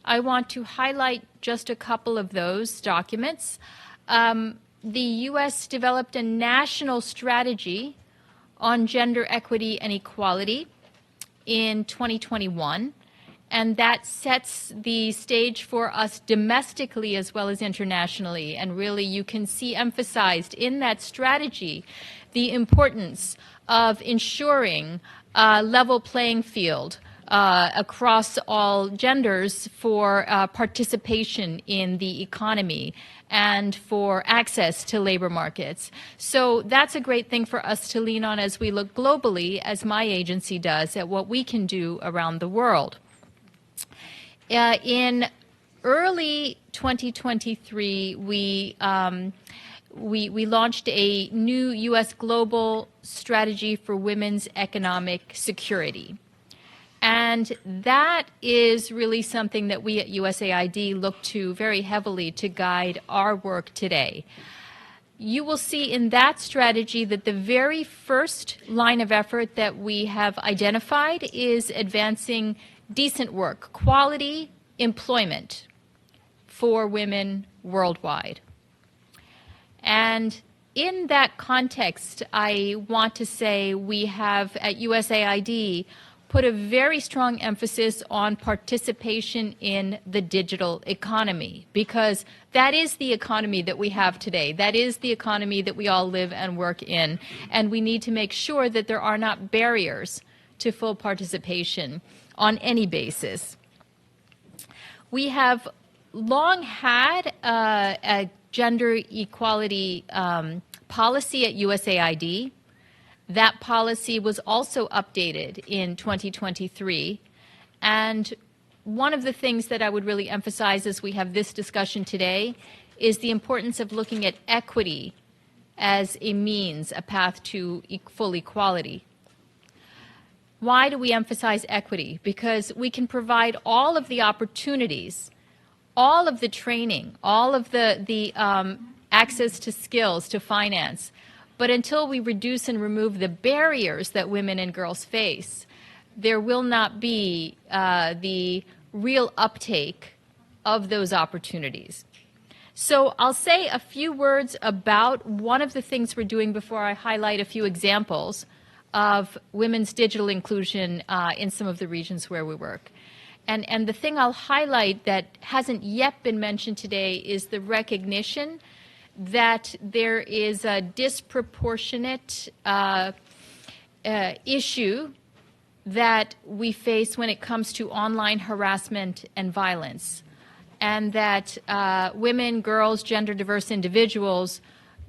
I want to highlight just a couple of those documents. The U.S. developed a national strategy on gender equity and equality in 2021. And that sets the stage for us domestically as well as internationally. And really, you can see emphasized in that strategy the importance of ensuring a level playing field across all genders for participation in the economy and for access to labor markets. So that's a great thing for us to lean on as we look globally, as my agency does, at what we can do around the world. In early 2023, we launched a new U.S. global strategy for women's economic security. And that is really something that we at USAID look to very heavily to guide our work today. You will see in that strategy that the very first line of effort that we have identified is advancing decent work, quality employment for women worldwide. And in that context, I want to say we have at USAID put a very strong emphasis on participation in the digital economy, because that is the economy that we have today. That is the economy that we all live and work in. And we need to make sure that there are not barriers to full participation on any basis. We have long had a gender equality policy at USAID. That policy was also updated in 2023. And one of the things that I would really emphasize as we have this discussion today is the importance of looking at equity as a means, a path to full equality. Why do we emphasize equity? Because we can provide all of the opportunities, all of the training, all of the access to skills, to finance. But until we reduce and remove the barriers that women and girls face, there will not be the real uptake of those opportunities. So I'll say a few words about one of the things we're doing before I highlight a few examples of women's digital inclusion in some of the regions where we work. And the thing I'll highlight that hasn't yet been mentioned today is the recognition that there is a disproportionate issue that we face when it comes to online harassment and violence, and that women, girls, gender diverse individuals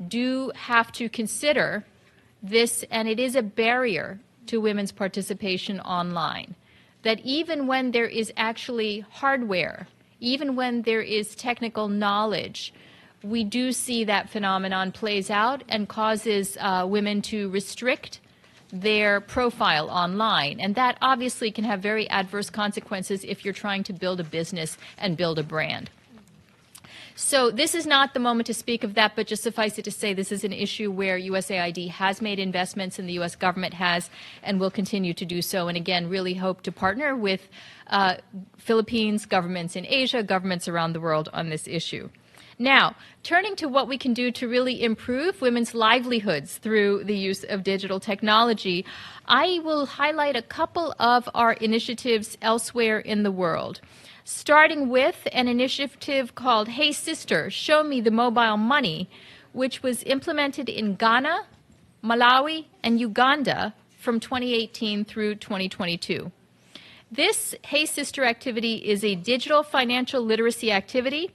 do have to consider this, and it is a barrier to women's participation online. that even when there is actually hardware, even when there is technical knowledge, we do see that phenomenon plays out and causes women to restrict their profile online. And that obviously can have very adverse consequences if you're trying to build a business and build a brand. So this is not the moment to speak of that, but just suffice it to say this is an issue where USAID has made investments and the U.S. government has and will continue to do so. And again, really hope to partner with Philippines, governments in Asia, governments around the world on this issue. Now, turning to what we can do to really improve women's livelihoods through the use of digital technology, I will highlight a couple of our initiatives elsewhere in the world. Starting with an initiative called Hey Sister, Show Me the Mobile Money, which was implemented in Ghana, Malawi, and Uganda from 2018 through 2022. This Hey Sister activity is a digital financial literacy activity.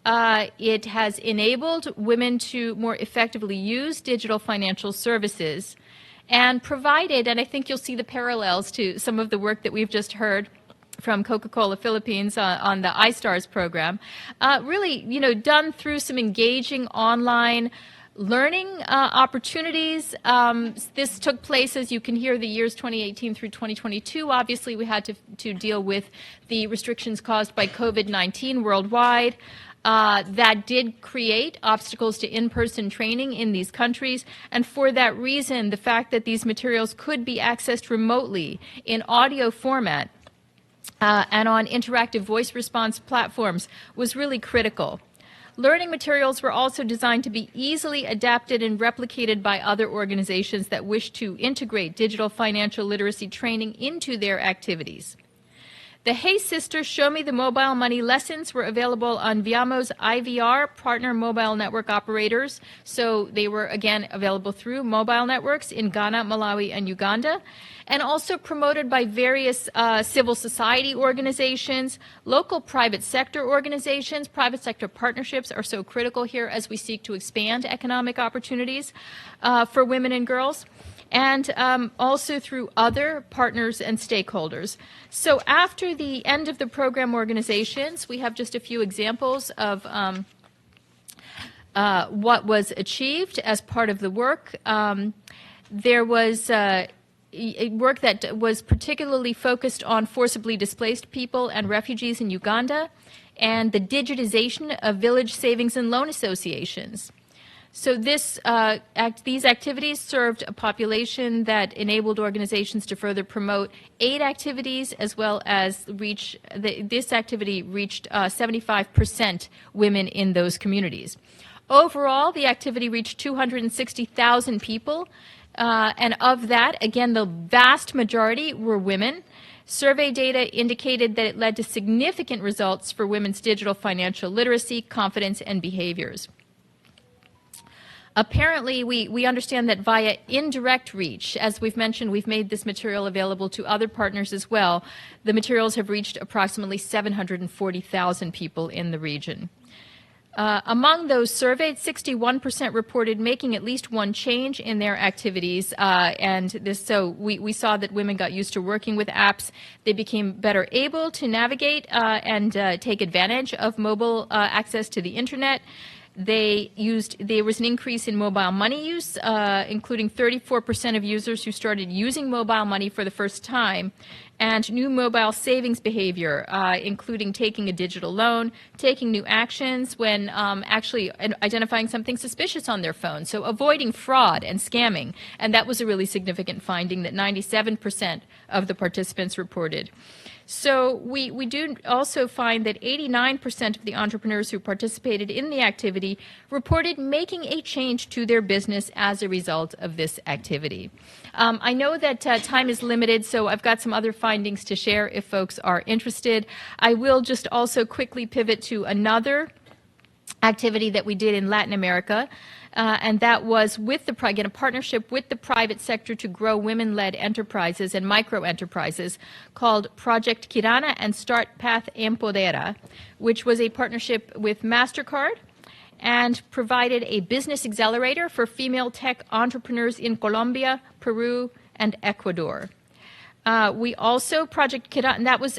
It has enabled women to more effectively use digital financial services and provided, and I think you'll see the parallels to some of the work that we've just heard from Coca-Cola Philippines on the iStars program, really, done through some engaging online learning opportunities. This took place, as you can hear, the years 2018 through 2022. Obviously, we had to deal with the restrictions caused by COVID-19 worldwide. That did create obstacles to in-person training in these countries, and for that reason, the fact that these materials could be accessed remotely in audio format and on interactive voice response platforms was really critical. Learning materials were also designed to be easily adapted and replicated by other organizations that wish to integrate digital financial literacy training into their activities. The Hey Sister, Show Me the Mobile Money lessons were available on Viamo's IVR partner mobile network operators. So they were, again, available through mobile networks in Ghana, Malawi, and Uganda, and also promoted by various civil society organizations, local private sector organizations. Private sector partnerships are so critical here as we seek to expand economic opportunities for women and girls, and also through other partners and stakeholders. So after the end of the program organizations, we have just a few examples of what was achieved as part of the work. There was a work that was particularly focused on forcibly displaced people and refugees in Uganda, and the digitization of village savings and loan associations. So these activities served a population that enabled organizations to further promote aid activities, as well as this activity reached 75% women in those communities. Overall, the activity reached 260,000 people, and of that, again, the vast majority were women. Survey data indicated that it led to significant results for women's digital financial literacy, confidence, and behaviors. Apparently, we understand that via indirect reach, as we've mentioned, we've made this material available to other partners as well. The materials have reached approximately 740,000 people in the region. Among those surveyed, 61% reported making at least one change in their activities, so we saw that women got used to working with apps. They became better able to navigate and take advantage of mobile access to the internet. There was an increase in mobile money use, including 34% of users who started using mobile money for the first time, and new mobile savings behavior, including taking a digital loan, taking new actions when actually identifying something suspicious on their phone, so avoiding fraud and scamming. And that was a really significant finding that 97% of the participants reported. So we do also find that 89% of the entrepreneurs who participated in the activity reported making a change to their business as a result of this activity. I know that time is limited, so I've got some other findings to share if folks are interested. I will just also quickly pivot to another activity that we did in Latin America. And that was with a partnership with the private sector to grow women-led enterprises and micro-enterprises called Project Kirana and Start Path Empodera, which was a partnership with MasterCard and provided a business accelerator for female tech entrepreneurs in Colombia, Peru, and Ecuador. We also, Project Kirana, and that was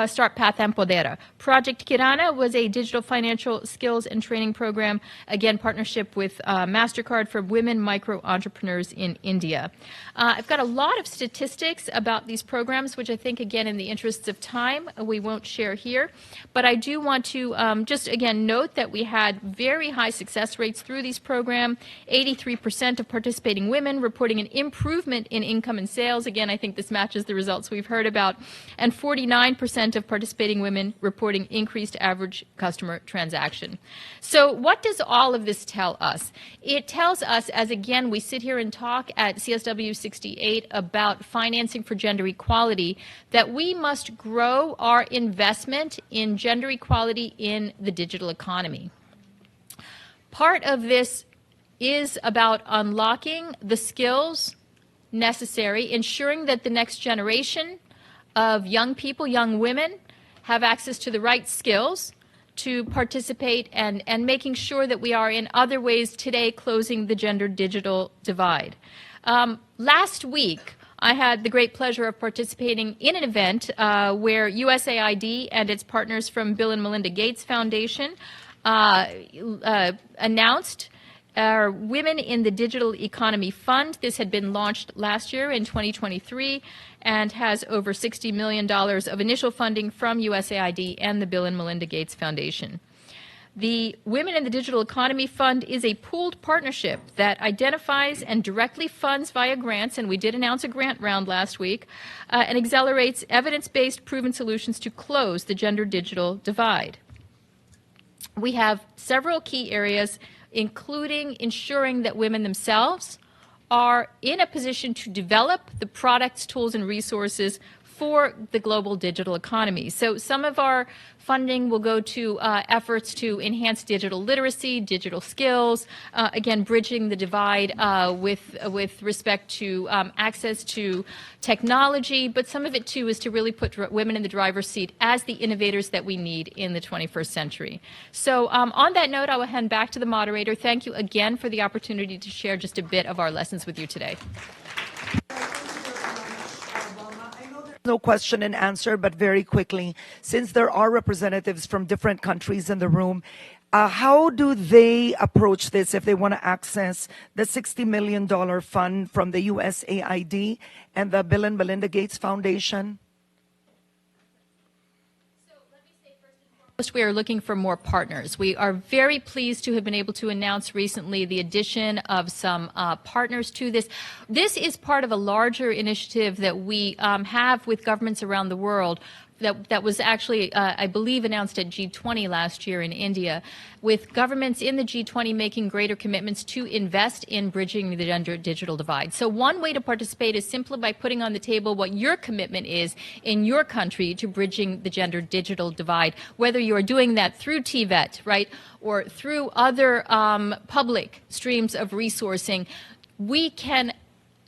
Start Path Empodera. Project Kirana was a digital financial skills and training program, again, partnership with MasterCard for women micro entrepreneurs in India. I've got a lot of statistics about these programs, which I think, again, in the interests of time, we won't share here. But I do want to just, again, note that we had very high success rates through these programs. 83% of participating women reporting an improvement in income and sales. Again, I think this matches the results we've heard about. And 49% of participating women reporting increased average customer transaction. So what does all of this tell us? It tells us, as again we sit here and talk at CSW 68 about financing for gender equality, that we must grow our investment in gender equality in the digital economy. Part of this is about unlocking the skills necessary, ensuring that the next generation of young people, young women, have access to the right skills to participate, and making sure that we are in other ways today closing the gender digital divide. Last week, I had the great pleasure of participating in an event where USAID and its partners from Bill and Melinda Gates Foundation announced our Women in the Digital Economy Fund. This had been launched last year in 2023 and has over $60 million of initial funding from USAID and the Bill and Melinda Gates Foundation. The Women in the Digital Economy Fund is a pooled partnership that identifies and directly funds via grants, and we did announce a grant round last week, and accelerates evidence-based proven solutions to close the gender digital divide. We have several key areas, including ensuring that women themselves are in a position to develop the products, tools, and resources for the global digital economy. So some of our funding will go to efforts to enhance digital literacy, digital skills, again, bridging the divide with respect to access to technology, but some of it, too, is to really put women in the driver's seat as the innovators that we need in the 21st century. So on that note, I will hand back to the moderator. Thank you again for the opportunity to share just a bit of our lessons with you today. No question and answer, but very quickly, since there are representatives from different countries in the room, how do they approach this if they want to access the $60 million fund from the USAID and the Bill and Melinda Gates Foundation? We are looking for more partners. We are very pleased to have been able to announce recently the addition of some partners to this. This is part of a larger initiative that we have with governments around the world that was actually, I believe, announced at G20 last year in India, with governments in the G20 making greater commitments to invest in bridging the gender digital divide. So one way to participate is simply by putting on the table what your commitment is in your country to bridging the gender digital divide, whether you are doing that through TVET, right, or through other public streams of resourcing. We can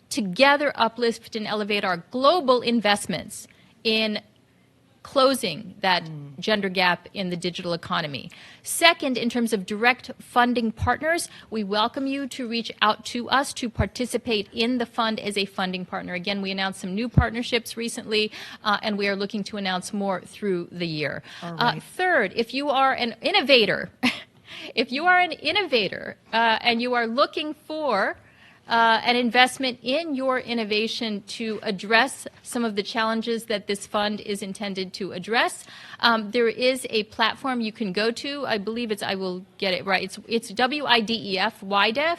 together uplift and elevate our global investments in closing that gender gap in the digital economy. Second, in terms of direct funding partners, we welcome you to reach out to us to participate in the fund as a funding partner. Again, we announced some new partnerships recently, and we are looking to announce more through the year. Third, if you are an innovator, and you are looking for an investment in your innovation to address some of the challenges that this fund is intended to address. There is a platform you can go to. I believe it's, I will get it right. It's WIDEF, WIDEF.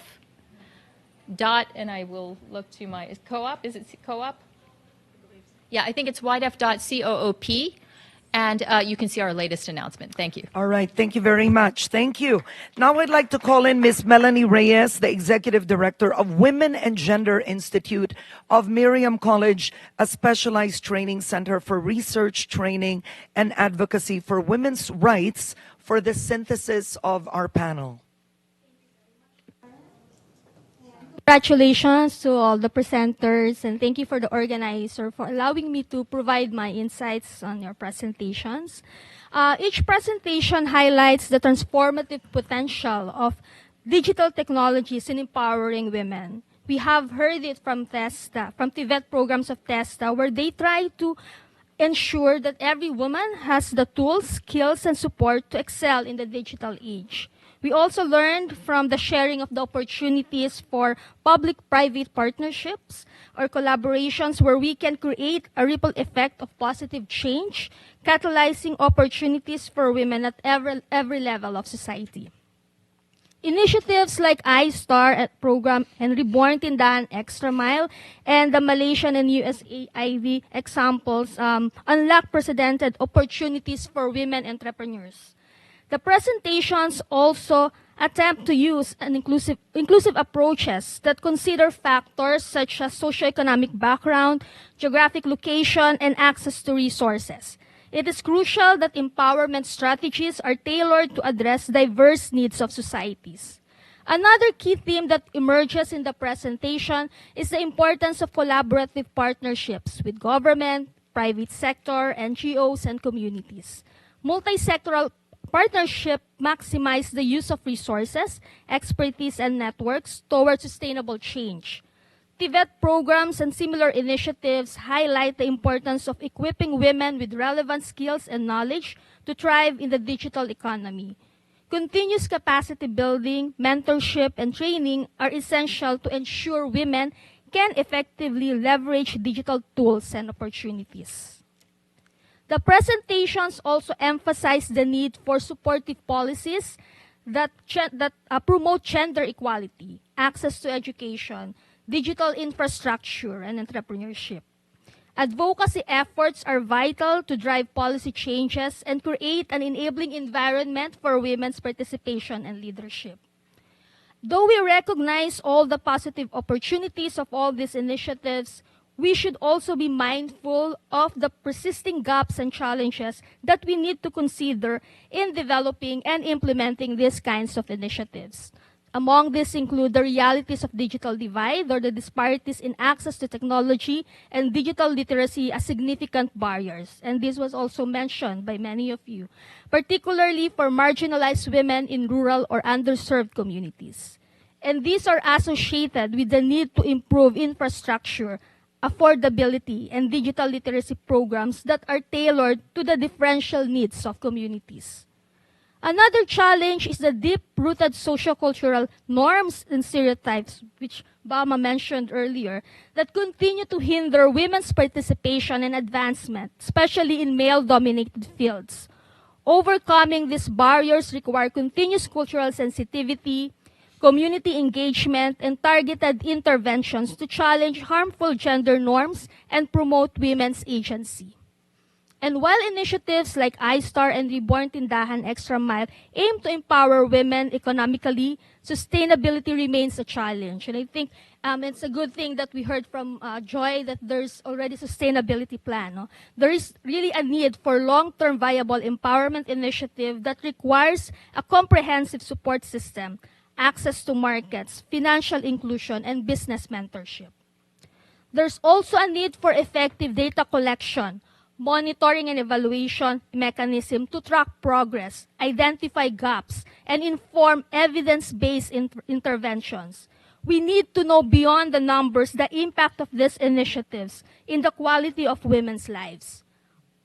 And I will look to my, is co-op? Is it co-op? Yeah, I think it's widef.coop. And you can see our latest announcement. Thank you. All right. Thank you very much. Thank you. Now I'd like to call in Ms. Melanie Reyes, the Executive Director of Women and Gender Institute of Miriam College, a specialized training center for research, training, and advocacy for women's rights, for the synthesis of our panel. Congratulations to all the presenters, and thank you for the organizer for allowing me to provide my insights on your presentations. Each presentation highlights the transformative potential of digital technologies in empowering women. We have heard it from TESTA, from TVET programs of TESTA, where they try to ensure that every woman has the tools, skills, and support to excel in the digital age. We also learned from the sharing of the opportunities for public-private partnerships or collaborations where we can create a ripple effect of positive change, catalyzing opportunities for women at every level of society. Initiatives like iStar at program and Reborn Tindahan Extra Mile and the Malaysian and USAID examples unlock precedented opportunities for women entrepreneurs. The presentations also attempt to use an inclusive approaches that consider factors such as socioeconomic background, geographic location, and access to resources. It is crucial that empowerment strategies are tailored to address diverse needs of societies. Another key theme that emerges in the presentation is the importance of collaborative partnerships with government, private sector, NGOs, and communities. Multi-sectoral partnership maximize the use of resources, expertise, and networks towards sustainable change. TVET programs and similar initiatives highlight the importance of equipping women with relevant skills and knowledge to thrive in the digital economy. Continuous capacity building, mentorship, and training are essential to ensure women can effectively leverage digital tools and opportunities. The presentations also emphasize the need for supportive policies that promote gender equality, access to education, digital infrastructure, and entrepreneurship. Advocacy efforts are vital to drive policy changes and create an enabling environment for women's participation and leadership. Though we recognize all the positive opportunities of all these initiatives, we should also be mindful of the persisting gaps and challenges that we need to consider in developing and implementing these kinds of initiatives. Among these include the realities of digital divide or the disparities in access to technology and digital literacy as significant barriers. And this was also mentioned by many of you, particularly for marginalized women in rural or underserved communities. And these are associated with the need to improve infrastructure, affordability, and digital literacy programs that are tailored to the differential needs of communities. Another challenge is the deep-rooted sociocultural norms and stereotypes, which Bama mentioned earlier, that continue to hinder women's participation and advancement, especially in male-dominated fields. Overcoming these barriers require continuous cultural sensitivity, community engagement, and targeted interventions to challenge harmful gender norms and promote women's agency. And while initiatives like iStar and Reborn Tindahan Extra Mile aim to empower women economically, sustainability remains a challenge. And I think it's a good thing that we heard from Joy that there's already sustainability plan. No? There is really a need for long-term viable empowerment initiative that requires a comprehensive support system, access to markets, financial inclusion, and business mentorship. There's also a need for effective data collection, monitoring and evaluation mechanism to track progress, identify gaps, and inform evidence-based interventions. We need to know beyond the numbers the impact of these initiatives in the quality of women's lives.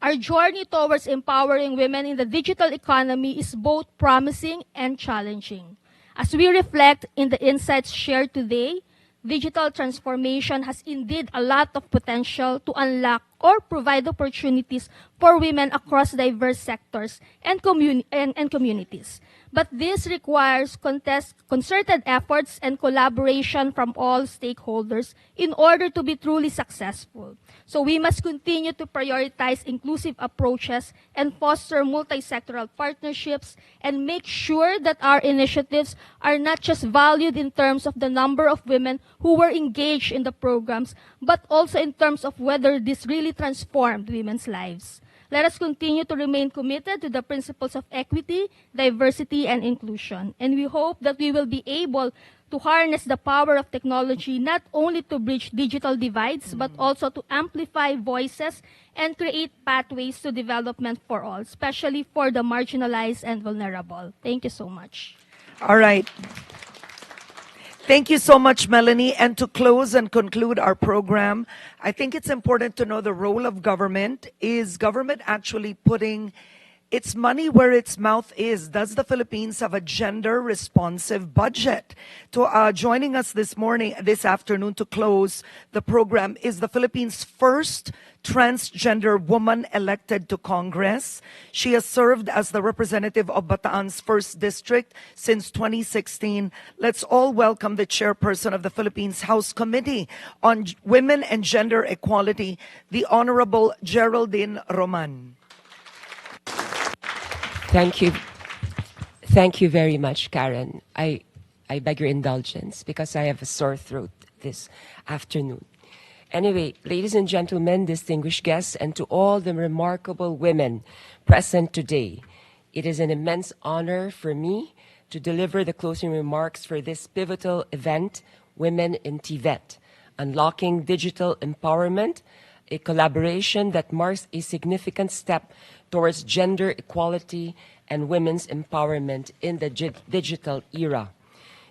Our journey towards empowering women in the digital economy is both promising and challenging. As we reflect in the insights shared today, digital transformation has indeed a lot of potential to unlock or provide opportunities for women across diverse sectors and communities. But this requires concerted efforts and collaboration from all stakeholders in order to be truly successful. So we must continue to prioritize inclusive approaches and foster multi-sectoral partnerships and make sure that our initiatives are not just valued in terms of the number of women who were engaged in the programs, but also in terms of whether this really transformed women's lives. Let us continue to remain committed to the principles of equity, diversity, and inclusion. And we hope that we will be able to harness the power of technology not only to bridge digital divides, but also to amplify voices and create pathways to development for all, especially for the marginalized and vulnerable. Thank you so much. All right. Thank you so much, Melanie. And to close and conclude our program, I think it's important to know the role of government. Is government actually putting its money where its mouth is? Does the Philippines have a gender responsive budget? Joining us this afternoon to close the program is the Philippines' first transgender woman elected to Congress. She has served as the representative of Bataan's 1st District since 2016. Let's all welcome the chairperson of the Philippines House Committee on Women and Gender Equality, the Honorable Geraldine Roman. Thank you. Thank you very much, Karen. I beg your indulgence because I have a sore throat this afternoon. Anyway, ladies and gentlemen, distinguished guests, and to all the remarkable women present today, it is an immense honor for me to deliver the closing remarks for this pivotal event, Women in TVET, Unlocking Digital Empowerment, a collaboration that marks a significant step towards gender equality and women's empowerment in the digital era.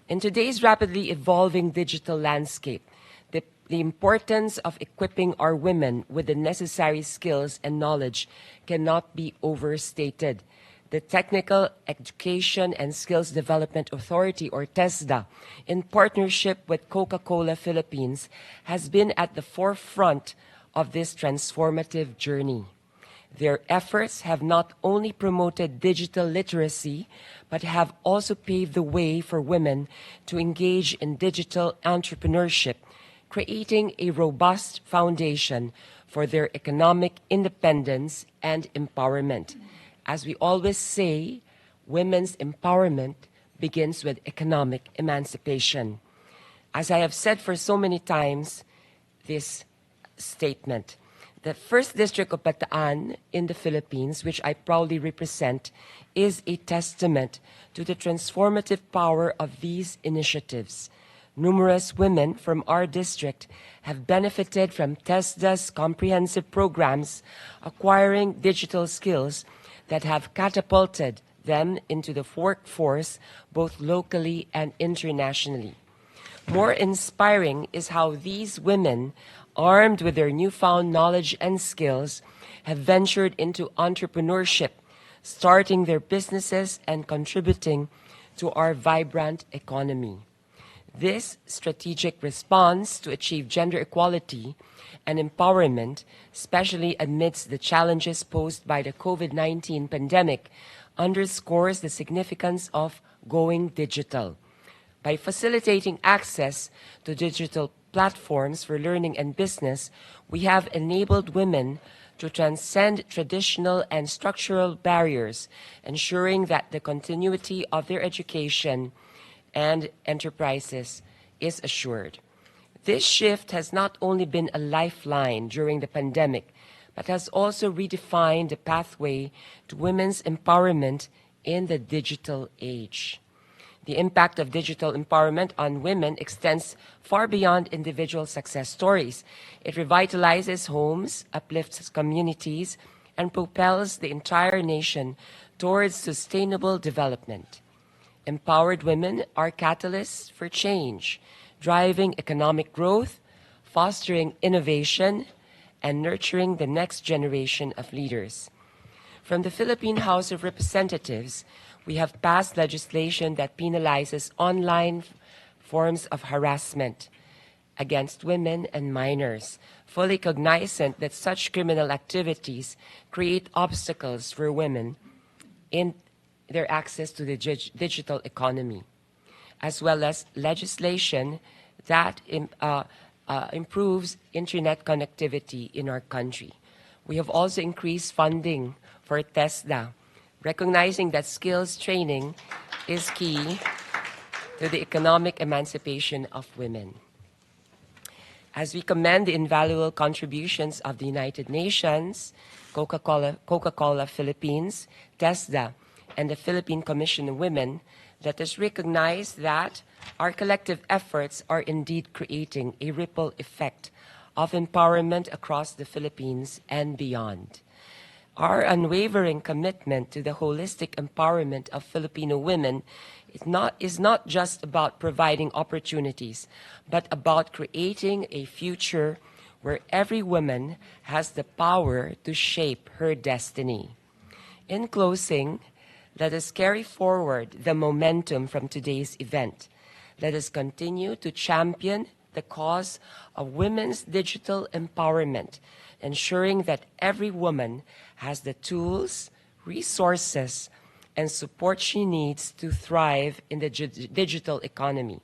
In today's rapidly evolving digital landscape, the importance of equipping our women with the necessary skills and knowledge cannot be overstated. The Technical Education and Skills Development Authority, or TESDA, in partnership with Coca-Cola Philippines, has been at the forefront of this transformative journey. Their efforts have not only promoted digital literacy, but have also paved the way for women to engage in digital entrepreneurship, creating a robust foundation for their economic independence and empowerment. As we always say, women's empowerment begins with economic emancipation. As I have said for so many times, this statement, the 1st District of Bataan in the Philippines, which I proudly represent, is a testament to the transformative power of these initiatives. Numerous women from our district have benefited from TESDA's comprehensive programs, acquiring digital skills that have catapulted them into the workforce both locally and internationally. More inspiring is how these women, armed with their newfound knowledge and skills, have ventured into entrepreneurship, starting their businesses and contributing to our vibrant economy. This strategic response to achieve gender equality and empowerment, especially amidst the challenges posed by the COVID-19 pandemic, underscores the significance of going digital. By facilitating access to digital platforms for learning and business, we have enabled women to transcend traditional and structural barriers, ensuring that the continuity of their education and enterprises is assured. This shift has not only been a lifeline during the pandemic, but has also redefined the pathway to women's empowerment in the digital age. The impact of digital empowerment on women extends far beyond individual success stories. It revitalizes homes, uplifts communities, and propels the entire nation towards sustainable development. Empowered women are catalysts for change, driving economic growth, fostering innovation, and nurturing the next generation of leaders. From the Philippine House of Representatives, we have passed legislation that penalizes online forms of harassment against women and minors, fully cognizant that such criminal activities create obstacles for women in their access to the digital economy, as well as legislation that improves internet connectivity in our country. We have also increased funding for TESDA, recognizing that skills training is key to the economic emancipation of women. As we commend the invaluable contributions of the United Nations, Coca-Cola Philippines, TESDA, and the Philippine Commission on Women, let us recognize that our collective efforts are indeed creating a ripple effect of empowerment across the Philippines and beyond. Our unwavering commitment to the holistic empowerment of Filipino women is not just about providing opportunities, but about creating a future where every woman has the power to shape her destiny. In closing, let us carry forward the momentum from today's event. Let us continue to champion the cause of women's digital empowerment, ensuring that every woman has the tools, resources, and support she needs to thrive in the digital economy.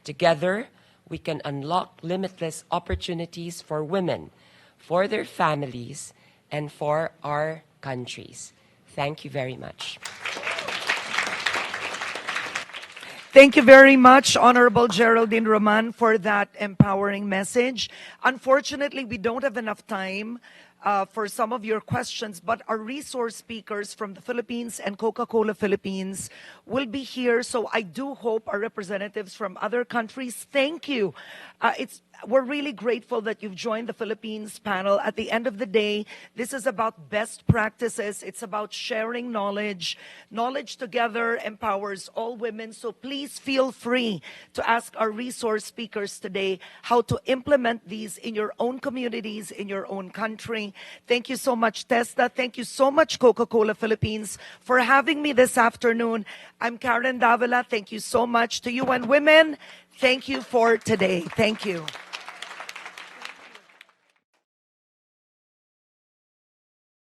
Together, we can unlock limitless opportunities for women, for their families, and for our countries. Thank you very much. Thank you very much, Honorable Geraldine Roman, for that empowering message. Unfortunately, we don't have enough time for some of your questions, but our resource speakers from the Philippines and Coca-Cola Philippines will be here. So I do hope our representatives from other countries, thank you. We're really grateful that you've joined the Philippines panel. At the end of the day, this is about best practices. It's about sharing knowledge. Knowledge together empowers all women. So please feel free to ask our resource speakers today how to implement these in your own communities, in your own country. Thank you so much, Testa. Thank you so much, Coca-Cola Philippines, for having me this afternoon. I'm Karen Davila. Thank you so much to you, and women. Thank you for today. Thank you.